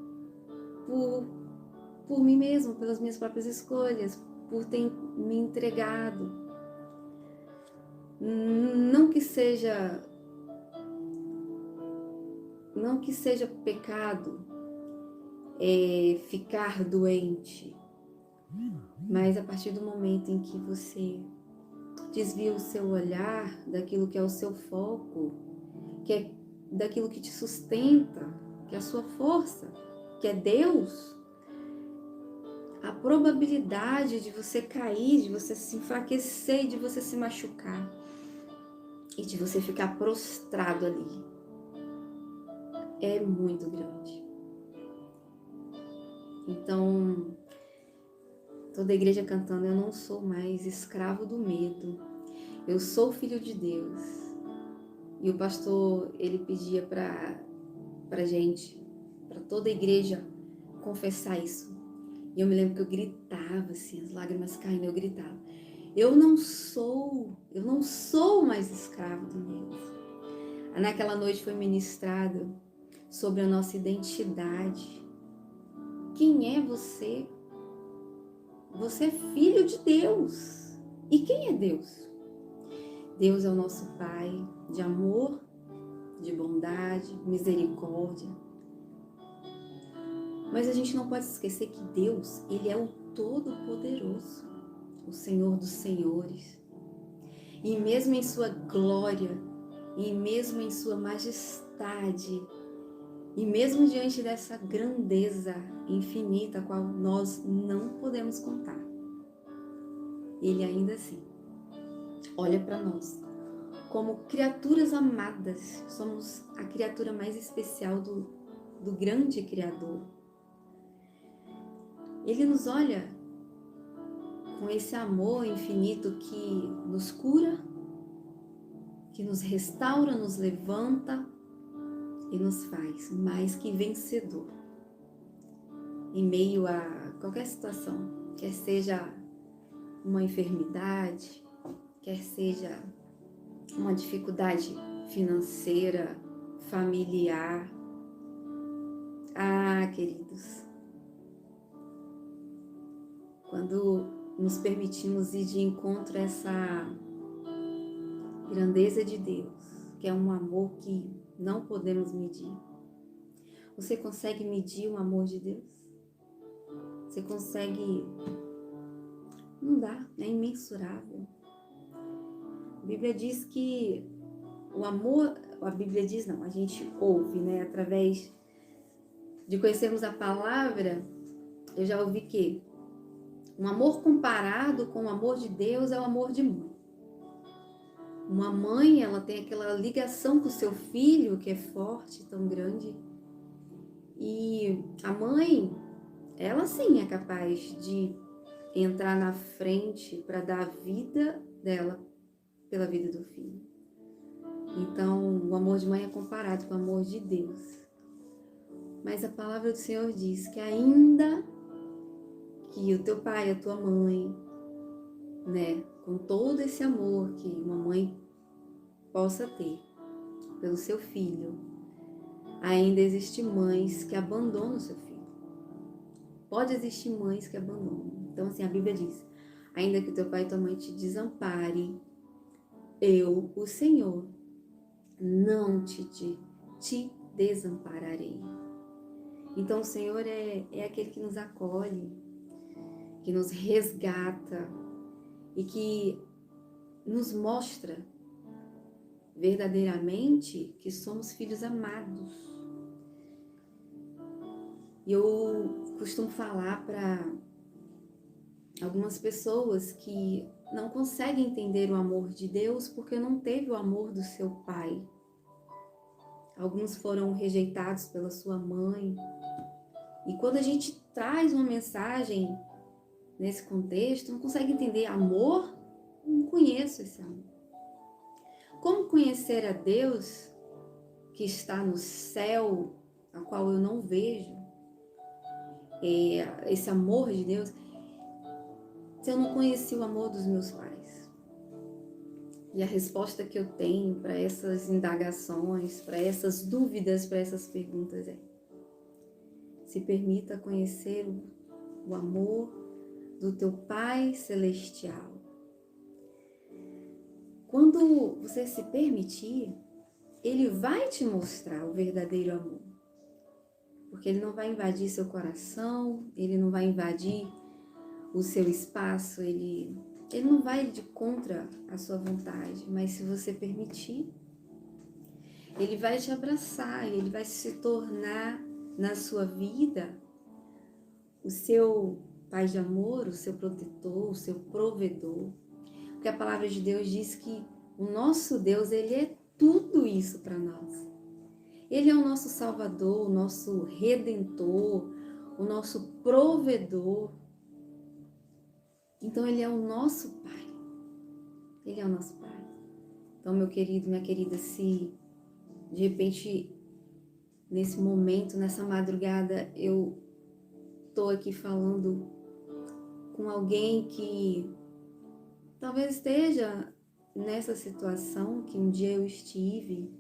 por mim mesma, pelas minhas próprias escolhas, por ter me entregado. Não que seja pecado ficar doente, mas a partir do momento em que você desvia o seu olhar daquilo que é o seu foco, que é daquilo que te sustenta, que é a sua força, que é Deus, a probabilidade de você cair, de você se enfraquecer, de você se machucar e de você ficar prostrado ali é muito grande. Então, toda a igreja cantando, eu não sou mais escravo do medo, eu sou filho de Deus. E o pastor, ele pedia pra gente, pra toda a igreja confessar isso. E eu me lembro que eu gritava assim, as lágrimas caindo, eu gritava, eu não sou mais escravo do medo. Naquela noite foi ministrado sobre a nossa identidade. quem é você. Você é filho de Deus. E quem é Deus? Deus é o nosso Pai de amor, de bondade, misericórdia. Mas a gente não pode esquecer que Deus, Ele é o Todo-Poderoso, o Senhor dos Senhores. E mesmo em sua glória, e mesmo em sua majestade, e mesmo diante dessa grandeza infinita, a qual nós não podemos contar, Ele ainda assim olha para nós como criaturas amadas. Somos a criatura mais especial do grande Criador. Ele nos olha com esse amor infinito que nos cura, que nos restaura, nos levanta e nos faz mais que vencedor em meio a qualquer situação, quer seja uma enfermidade, quer seja uma dificuldade financeira, familiar. Ah, queridos, quando nos permitimos ir de encontro a essa grandeza de Deus, que é um amor que não podemos medir. Você consegue medir o amor de Deus? Você consegue? Não dá, é imensurável. A Bíblia diz que o amor, a Bíblia diz não, a gente ouve, né? Através de conhecermos a palavra, eu já ouvi que um amor comparado com o amor de Deus é o amor de mãe. Uma mãe, ela tem aquela ligação com o seu filho que é forte, tão grande. E a mãe, ela sim é capaz de entrar na frente para dar a vida dela pela vida do filho. Então, o amor de mãe é comparado com o amor de Deus. Mas a palavra do Senhor diz que ainda que o teu pai, a tua mãe, né, com todo esse amor que uma mãe possa ter pelo seu filho, ainda existem mães que abandonam o seu filho. Pode existir mães que abandonam. Então, assim, a Bíblia diz, ainda que o teu pai e tua mãe te desampare, eu, o Senhor, não te desampararei. Então, o Senhor é aquele que nos acolhe, que nos resgata e que nos mostra verdadeiramente que somos filhos amados. E eu costumo falar para algumas pessoas que não conseguem entender o amor de Deus porque não teve o amor do seu pai. Alguns foram rejeitados pela sua mãe. E quando a gente traz uma mensagem nesse contexto, não consegue entender amor, não conheço esse amor. Como conhecer a Deus que está no céu, a qual eu não vejo, esse amor de Deus, se eu não conheci o amor dos meus pais? E a resposta que eu tenho para essas indagações, para essas dúvidas, para essas perguntas é: se permita conhecer o amor do teu Pai Celestial. Quando você se permitir, Ele vai te mostrar o verdadeiro amor. Porque Ele não vai invadir seu coração, Ele não vai invadir o seu espaço, Ele não vai de contra a sua vontade, mas se você permitir, Ele vai te abraçar, Ele vai se tornar na sua vida o seu Pai de amor, o seu protetor, o seu provedor. Porque a palavra de Deus diz que o nosso Deus, Ele é tudo isso para nós. Ele é o nosso Salvador, o nosso Redentor, o nosso provedor. Então, Ele é o nosso Pai. Ele é o nosso Pai. Então, meu querido, minha querida, se de repente, nesse momento, nessa madrugada, eu estou aqui falando com alguém que talvez esteja nessa situação que um dia eu estive,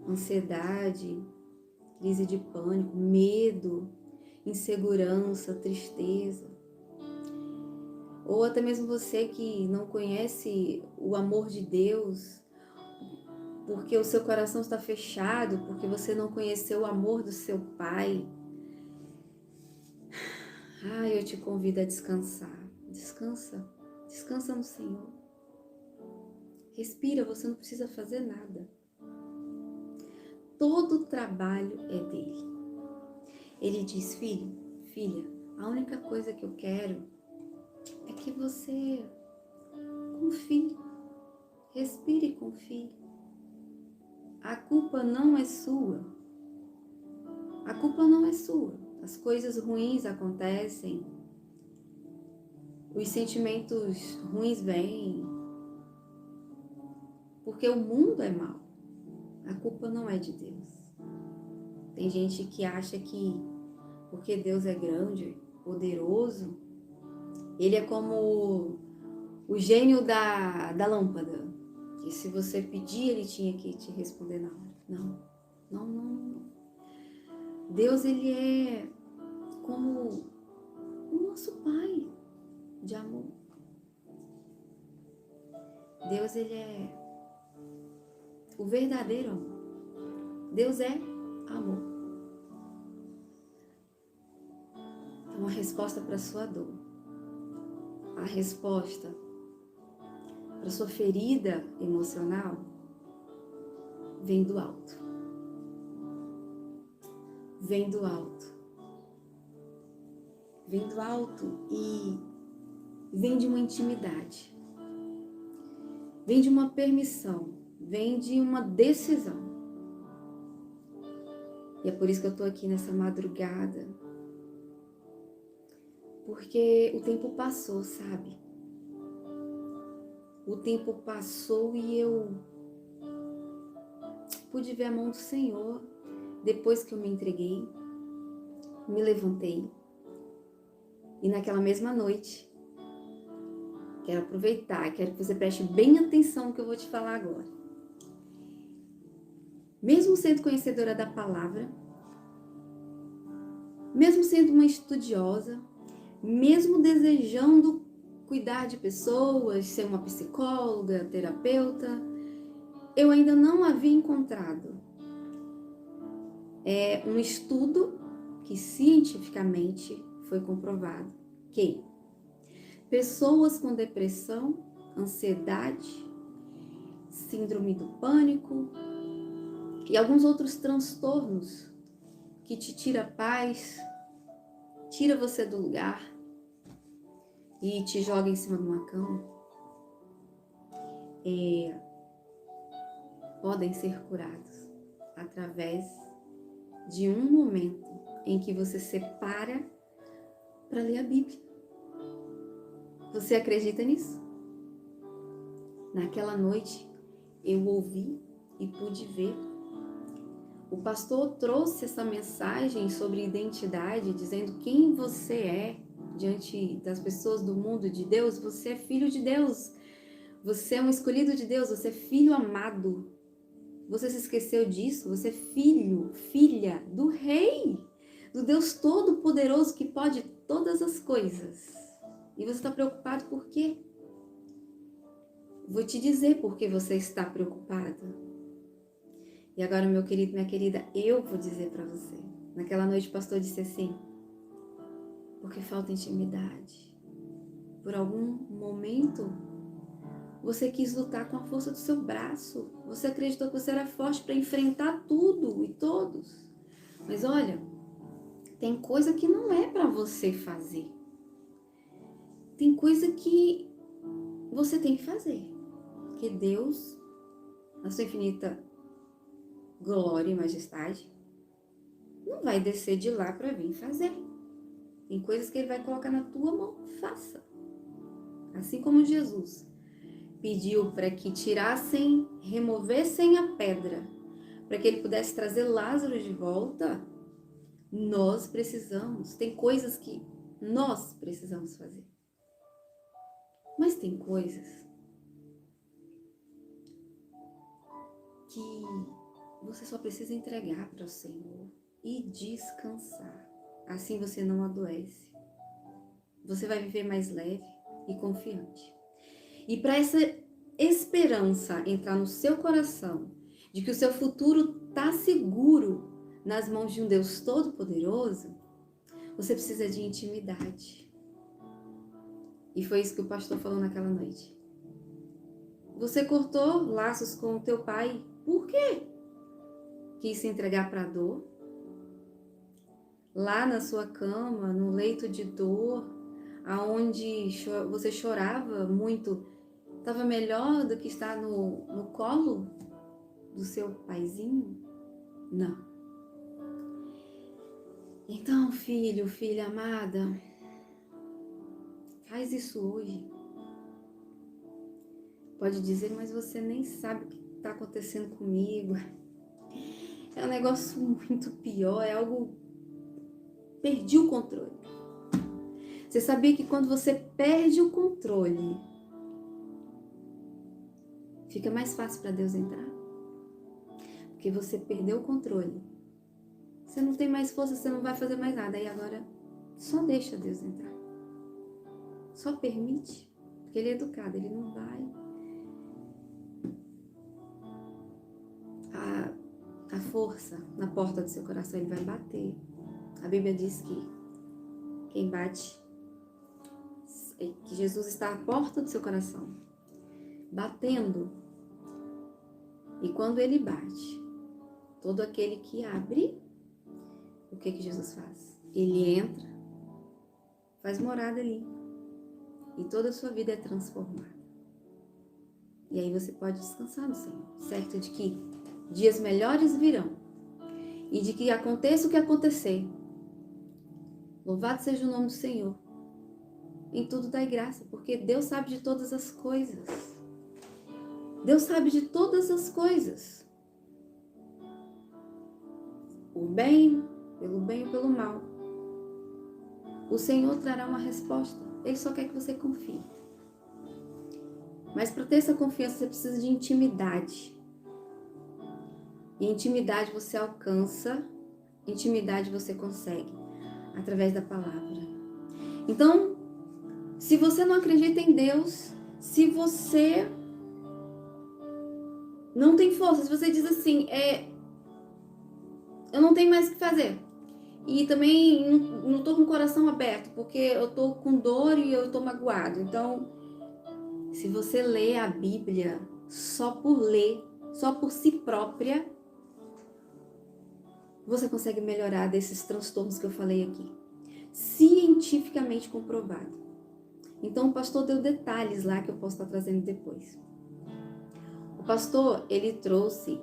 ansiedade, crise de pânico, medo. insegurança, tristeza. Ou até mesmo você que não conhece o amor de Deus, porque o seu coração está fechado, porque você não conheceu o amor do seu Pai. Eu te convido a descansar. Descansa. Descansa no Senhor. Respira, você não precisa fazer nada. Todo o trabalho é dele. Ele diz, filho, filha, a única coisa que eu quero é que você confie. Respire e confie. A culpa não é sua. A culpa não é sua. As coisas ruins acontecem. Os sentimentos ruins vêm. Porque o mundo é mau. A culpa não é de Deus. Tem gente que acha que porque Deus é grande, poderoso, ele é como o gênio da lâmpada. Que se você pedir, ele tinha que te responder na hora. Não, não, não, não. Deus, ele é como o nosso Pai de amor. Deus, ele é o verdadeiro amor. Deus é amor. Então, a resposta para a sua dor, a resposta para a sua ferida emocional, vem do alto. Vem do alto. Vem do alto e vem de uma intimidade. Vem de uma permissão. Vem de uma decisão. E é por isso que eu tô aqui nessa madrugada. Porque o tempo passou, sabe? O tempo passou e eu pude ver a mão do Senhor depois que eu me entreguei, me levantei. E naquela mesma noite, quero aproveitar, quero que você preste bem atenção no que eu vou te falar agora. Mesmo sendo conhecedora da palavra, mesmo sendo uma estudiosa, mesmo desejando cuidar de pessoas, ser uma psicóloga, terapeuta, eu ainda não havia encontrado um estudo que cientificamente foi comprovado que pessoas com depressão, ansiedade, síndrome do pânico e alguns outros transtornos que te tira a paz, tira você do lugar e te joga em cima de uma cama, podem ser curados através de um momento em que você separa para ler a Bíblia. Você acredita nisso? Naquela noite eu ouvi e pude ver. O pastor trouxe essa mensagem sobre identidade, dizendo quem você é diante das pessoas do mundo de Deus. Você é filho de Deus. Você é um escolhido de Deus. Você é filho amado. Você se esqueceu disso? Você é filho, filha do Rei, do Deus Todo-Poderoso que pode todas as coisas. E você está preocupado por quê? Vou te dizer por que você está preocupado. E agora, meu querido, minha querida, eu vou dizer para você. Naquela noite o pastor disse assim, porque falta intimidade. Por algum momento, você quis lutar com a força do seu braço. Você acreditou que você era forte para enfrentar tudo e todos. Mas olha, tem coisa que não é para você fazer. Tem coisa que você tem que fazer. Que Deus, na sua infinita glória e majestade, não vai descer de lá para vir fazer. Tem coisas que ele vai colocar na tua mão, faça. Assim como Jesus pediu para que tirassem, removessem a pedra, para que ele pudesse trazer Lázaro de volta, nós precisamos. Tem coisas que nós precisamos fazer. Mas tem coisas que você só precisa entregar para o Senhor e descansar. assim você não adoece. Você vai viver mais leve e confiante. E para essa esperança entrar no seu coração, de que o seu futuro está seguro nas mãos de um Deus Todo-Poderoso, você precisa de intimidade. E foi isso que o pastor falou naquela noite. Você cortou laços com o teu pai. Por quê? Quis se entregar para a dor? Lá na sua cama, no leito de dor, aonde você chorava muito, estava melhor do que estar no colo do seu paizinho? Não. Então, filho, filha amada, faz isso hoje. Pode dizer, mas você nem sabe o que está acontecendo comigo. É um negócio muito pior, é algo... Perdi o controle. Você sabia que quando você perde o controle, fica mais fácil para Deus entrar? Porque você perdeu o controle. Você não tem mais força, você não vai fazer mais nada. Aí agora, só deixa Deus entrar. Só permite. Porque Ele é educado, Ele não vai... A força na porta do seu coração, Ele vai bater. A Bíblia diz que quem bate, que Jesus está à porta do seu coração, batendo. E quando Ele bate, todo aquele que abre, o que Jesus faz? Ele entra, faz morada ali. E toda a sua vida é transformada. E aí você pode descansar no Senhor, certo de que dias melhores virão. E de que aconteça o que acontecer, louvado seja o nome do Senhor. Em tudo dai graça, porque Deus sabe de todas as coisas. Deus sabe de todas as coisas. O bem, ou pelo mal. O Senhor trará uma resposta. Ele só quer que você confie. Mas para ter essa confiança, você precisa de intimidade. E intimidade você alcança, intimidade você consegue, através da palavra. Então, se você não acredita em Deus, se você não tem força, se você diz assim, eu não tenho mais o que fazer, e também não tô com o coração aberto, porque eu tô com dor e eu tô magoado. Então, se você lê a Bíblia só por ler, só por si própria, você consegue melhorar desses transtornos que eu falei aqui. Cientificamente comprovado. Então o pastor deu detalhes lá que eu posso estar trazendo depois. O pastor, ele trouxe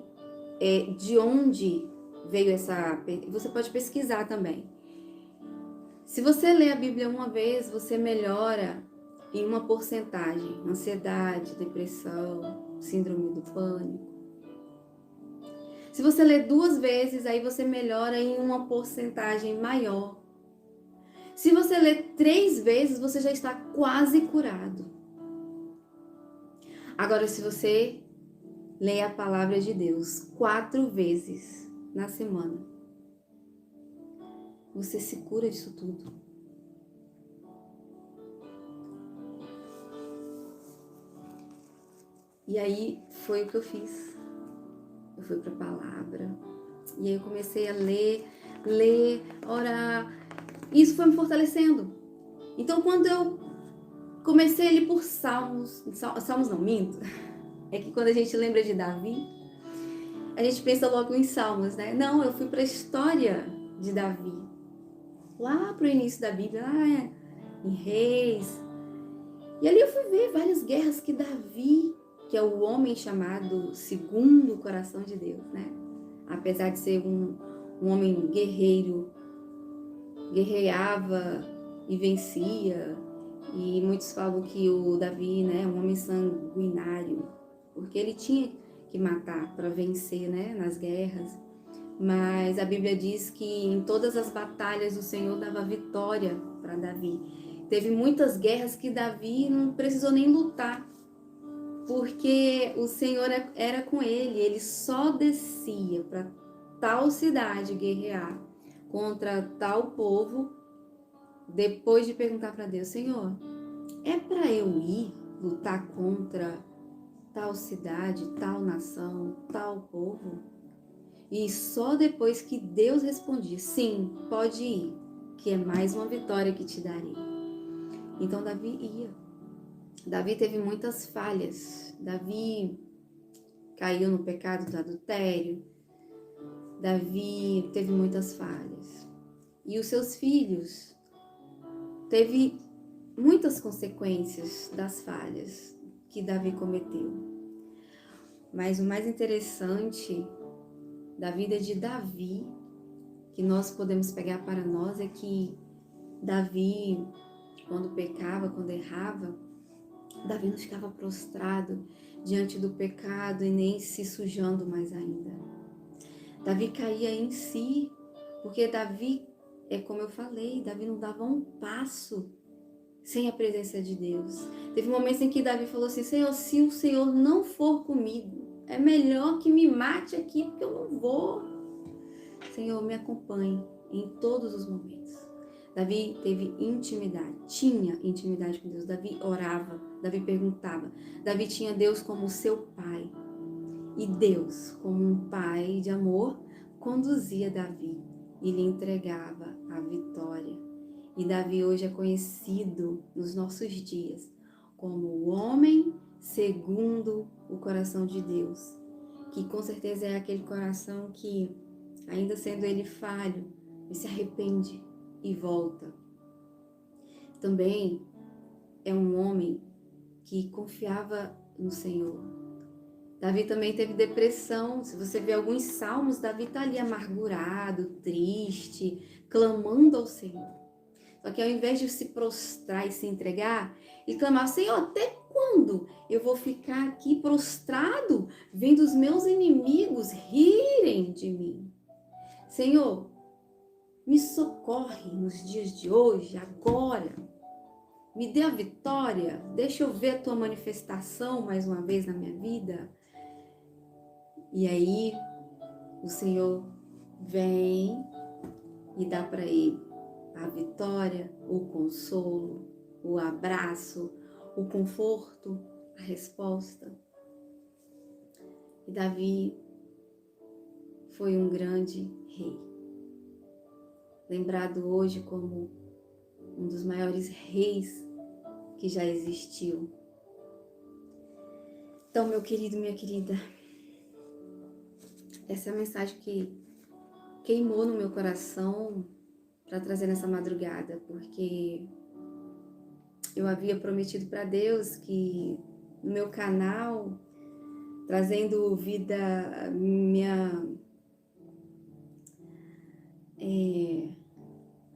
de onde veio essa... Você pode pesquisar também. Se você lê a Bíblia uma vez, você melhora em uma porcentagem. Ansiedade, depressão, síndrome do pânico. Se você lê 2 vezes, aí você melhora em uma porcentagem maior. Se você lê 3 vezes, você já está quase curado. Agora, se você lê a palavra de Deus 4 vezes na semana, você se cura disso tudo. E aí foi o que eu fiz. Eu fui para a palavra. E aí eu comecei a ler, orar. Isso foi me fortalecendo. Então, quando eu comecei ali por Salmos não, minto. É que quando a gente lembra de Davi, a gente pensa logo em Salmos, né? Não, eu fui para a história de Davi. Lá para o início da Bíblia, lá em Reis. E ali eu fui ver várias guerras que Davi, que é o homem chamado segundo o coração de Deus, né? Apesar de ser um homem guerreiro, guerreava e vencia. E muitos falam que o Davi, né, é um homem sanguinário, porque ele tinha que matar para vencer, né, nas guerras. Mas a Bíblia diz que em todas as batalhas o Senhor dava vitória para Davi. Teve muitas guerras que Davi não precisou nem lutar, porque o Senhor era com ele. Ele só descia para tal cidade guerrear contra tal povo, depois de perguntar para Deus, Senhor, é para eu ir lutar contra tal cidade, tal nação, tal povo? E só depois que Deus respondia, sim, pode ir, que é mais uma vitória que te darei. Então Davi ia. Davi teve muitas falhas. Davi caiu no pecado do adultério. Davi teve muitas falhas. E os seus filhos teve muitas consequências das falhas que Davi cometeu. Mas o mais interessante da vida de Davi, que nós podemos pegar para nós, é que Davi, quando pecava, quando errava, Davi não ficava prostrado diante do pecado e nem se sujando mais ainda. Davi caía em si, porque Davi, é como eu falei, Davi não dava um passo sem a presença de Deus. Teve momentos em que Davi falou assim, Senhor, se o Senhor não for comigo, é melhor que me mate aqui, porque eu não vou. Senhor, me acompanhe em todos os momentos. Davi teve intimidade, tinha intimidade com Deus. Davi orava, Davi perguntava. Davi tinha Deus como seu pai. E Deus, como um pai de amor, conduzia Davi e lhe entregava a vitória. E Davi hoje é conhecido nos nossos dias como o homem segundo o coração de Deus, que com certeza é aquele coração que, ainda sendo ele falho, ele se arrepende e volta. Também é um homem que confiava no Senhor. Davi também teve depressão. Se você ver alguns salmos, Davi está ali amargurado, triste, clamando ao Senhor. Só que ao invés de se prostrar e se entregar, ele clamava, Senhor, até quando eu vou ficar aqui prostrado, vendo os meus inimigos rirem de mim? Senhor, me socorre nos dias de hoje, agora. Me dê a vitória. Deixa eu ver a tua manifestação mais uma vez na minha vida. E aí, o Senhor vem e dá para ele a vitória, o consolo, o abraço, o conforto, a resposta. E Davi foi um grande rei, lembrado hoje como um dos maiores reis que já existiu. Então, meu querido, minha querida, essa é a mensagem que queimou no meu coração para trazer nessa madrugada, porque eu havia prometido para Deus que no meu canal, trazendo vida, minha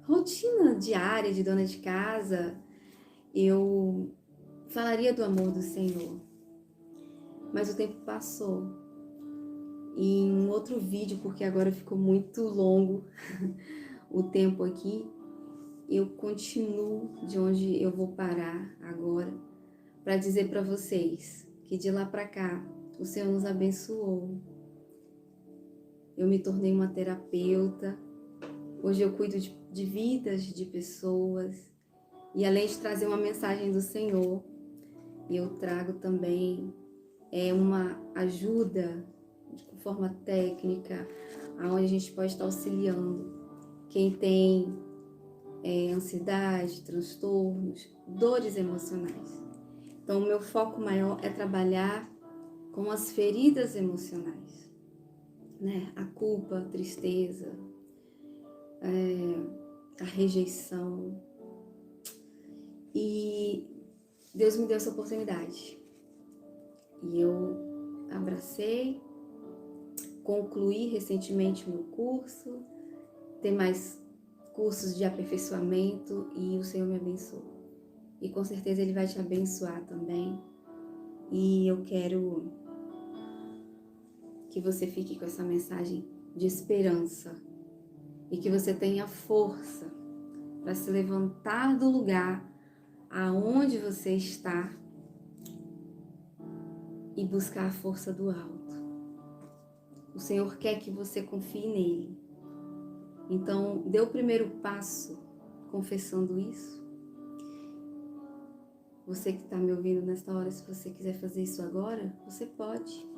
rotina diária de dona de casa, eu falaria do amor do Senhor. Mas o tempo passou. E em um outro vídeo, porque agora ficou muito longo o tempo aqui, eu continuo de onde eu vou parar agora para dizer para vocês que de lá para cá o Senhor nos abençoou. Eu me tornei uma terapeuta. Hoje eu cuido de vidas de pessoas. E além de trazer uma mensagem do Senhor, eu trago também uma ajuda de forma técnica, onde a gente pode estar auxiliando quem tem ansiedade, transtornos, dores emocionais. Então, o meu foco maior é trabalhar com as feridas emocionais, né? A culpa, a tristeza, a rejeição. E Deus me deu essa oportunidade. E eu abracei, concluí recentemente o meu curso, tem mais cursos de aperfeiçoamento e o Senhor me abençoou. E com certeza Ele vai te abençoar também. E eu quero que você fique com essa mensagem de esperança e que você tenha força para se levantar do lugar aonde você está e buscar a força do alto. O Senhor quer que você confie nele. Então, dê o primeiro passo confessando isso. Você que está me ouvindo nesta hora, se você quiser fazer isso agora, você pode.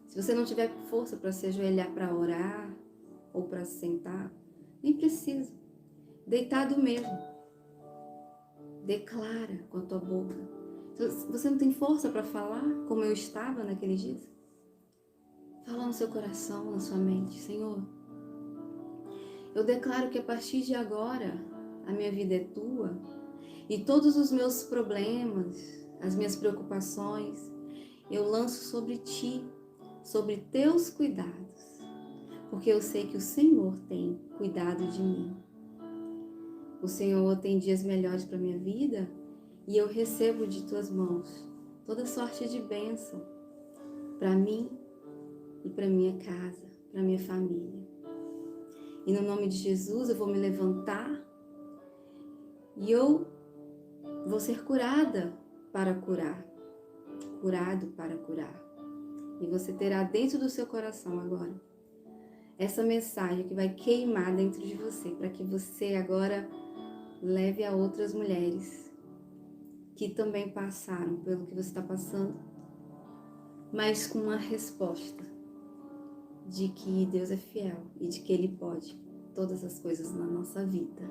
Se você não tiver força para se ajoelhar para orar ou para se sentar, nem precisa. Deitado mesmo. Declara com a tua boca. Se você não tem força para falar, como eu estava naqueles dias, fala no seu coração, na sua mente: Senhor, eu declaro que a partir de agora a minha vida é tua e todos os meus problemas, as minhas preocupações, eu lanço sobre ti, sobre teus cuidados, porque eu sei que o Senhor tem cuidado de mim. O Senhor tem dias melhores para minha vida e eu recebo de tuas mãos toda sorte de bênção para mim e para minha casa, para minha família. E no nome de Jesus eu vou me levantar e eu vou ser curada para curar, curado para curar. E você terá dentro do seu coração agora essa mensagem que vai queimar dentro de você, para que você agora leve a outras mulheres que também passaram pelo que você está passando, mas com uma resposta de que Deus é fiel e de que Ele pode todas as coisas na nossa vida.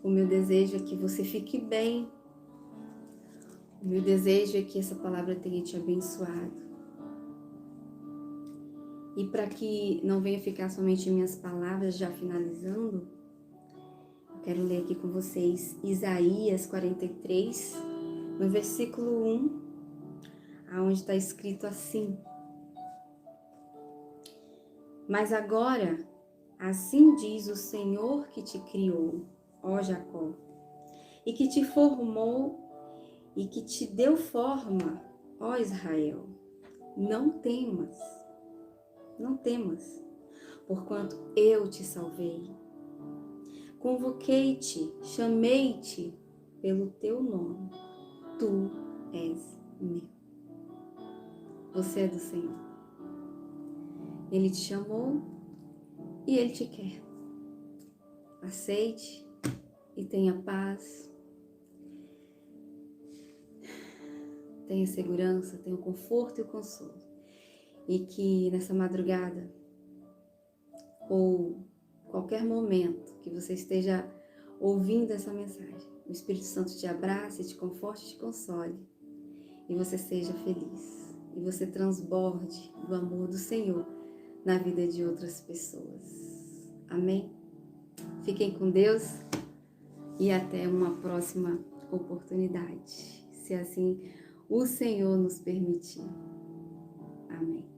O meu desejo é que você fique bem. O meu desejo é que essa palavra tenha te abençoado. E para que não venha ficar somente minhas palavras, já finalizando, eu quero ler aqui com vocês Isaías 43, no versículo 1, onde está escrito assim: Mas agora, assim diz o Senhor que te criou, ó Jacó, e que te formou e que te deu forma, ó Israel. Não temas, não temas, porquanto eu te salvei. Convoquei-te, chamei-te pelo teu nome. Tu és meu. Você é do Senhor. Ele te chamou e Ele te quer. Aceite e tenha paz. Tenha segurança, tenha o conforto e o consolo. E que nessa madrugada, ou qualquer momento que você esteja ouvindo essa mensagem, o Espírito Santo te abrace, te conforte e te console. E você seja feliz. E você transborde do amor do Senhor na vida de outras pessoas. Amém? Fiquem com Deus e até uma próxima oportunidade, se assim o Senhor nos permitir. Amém.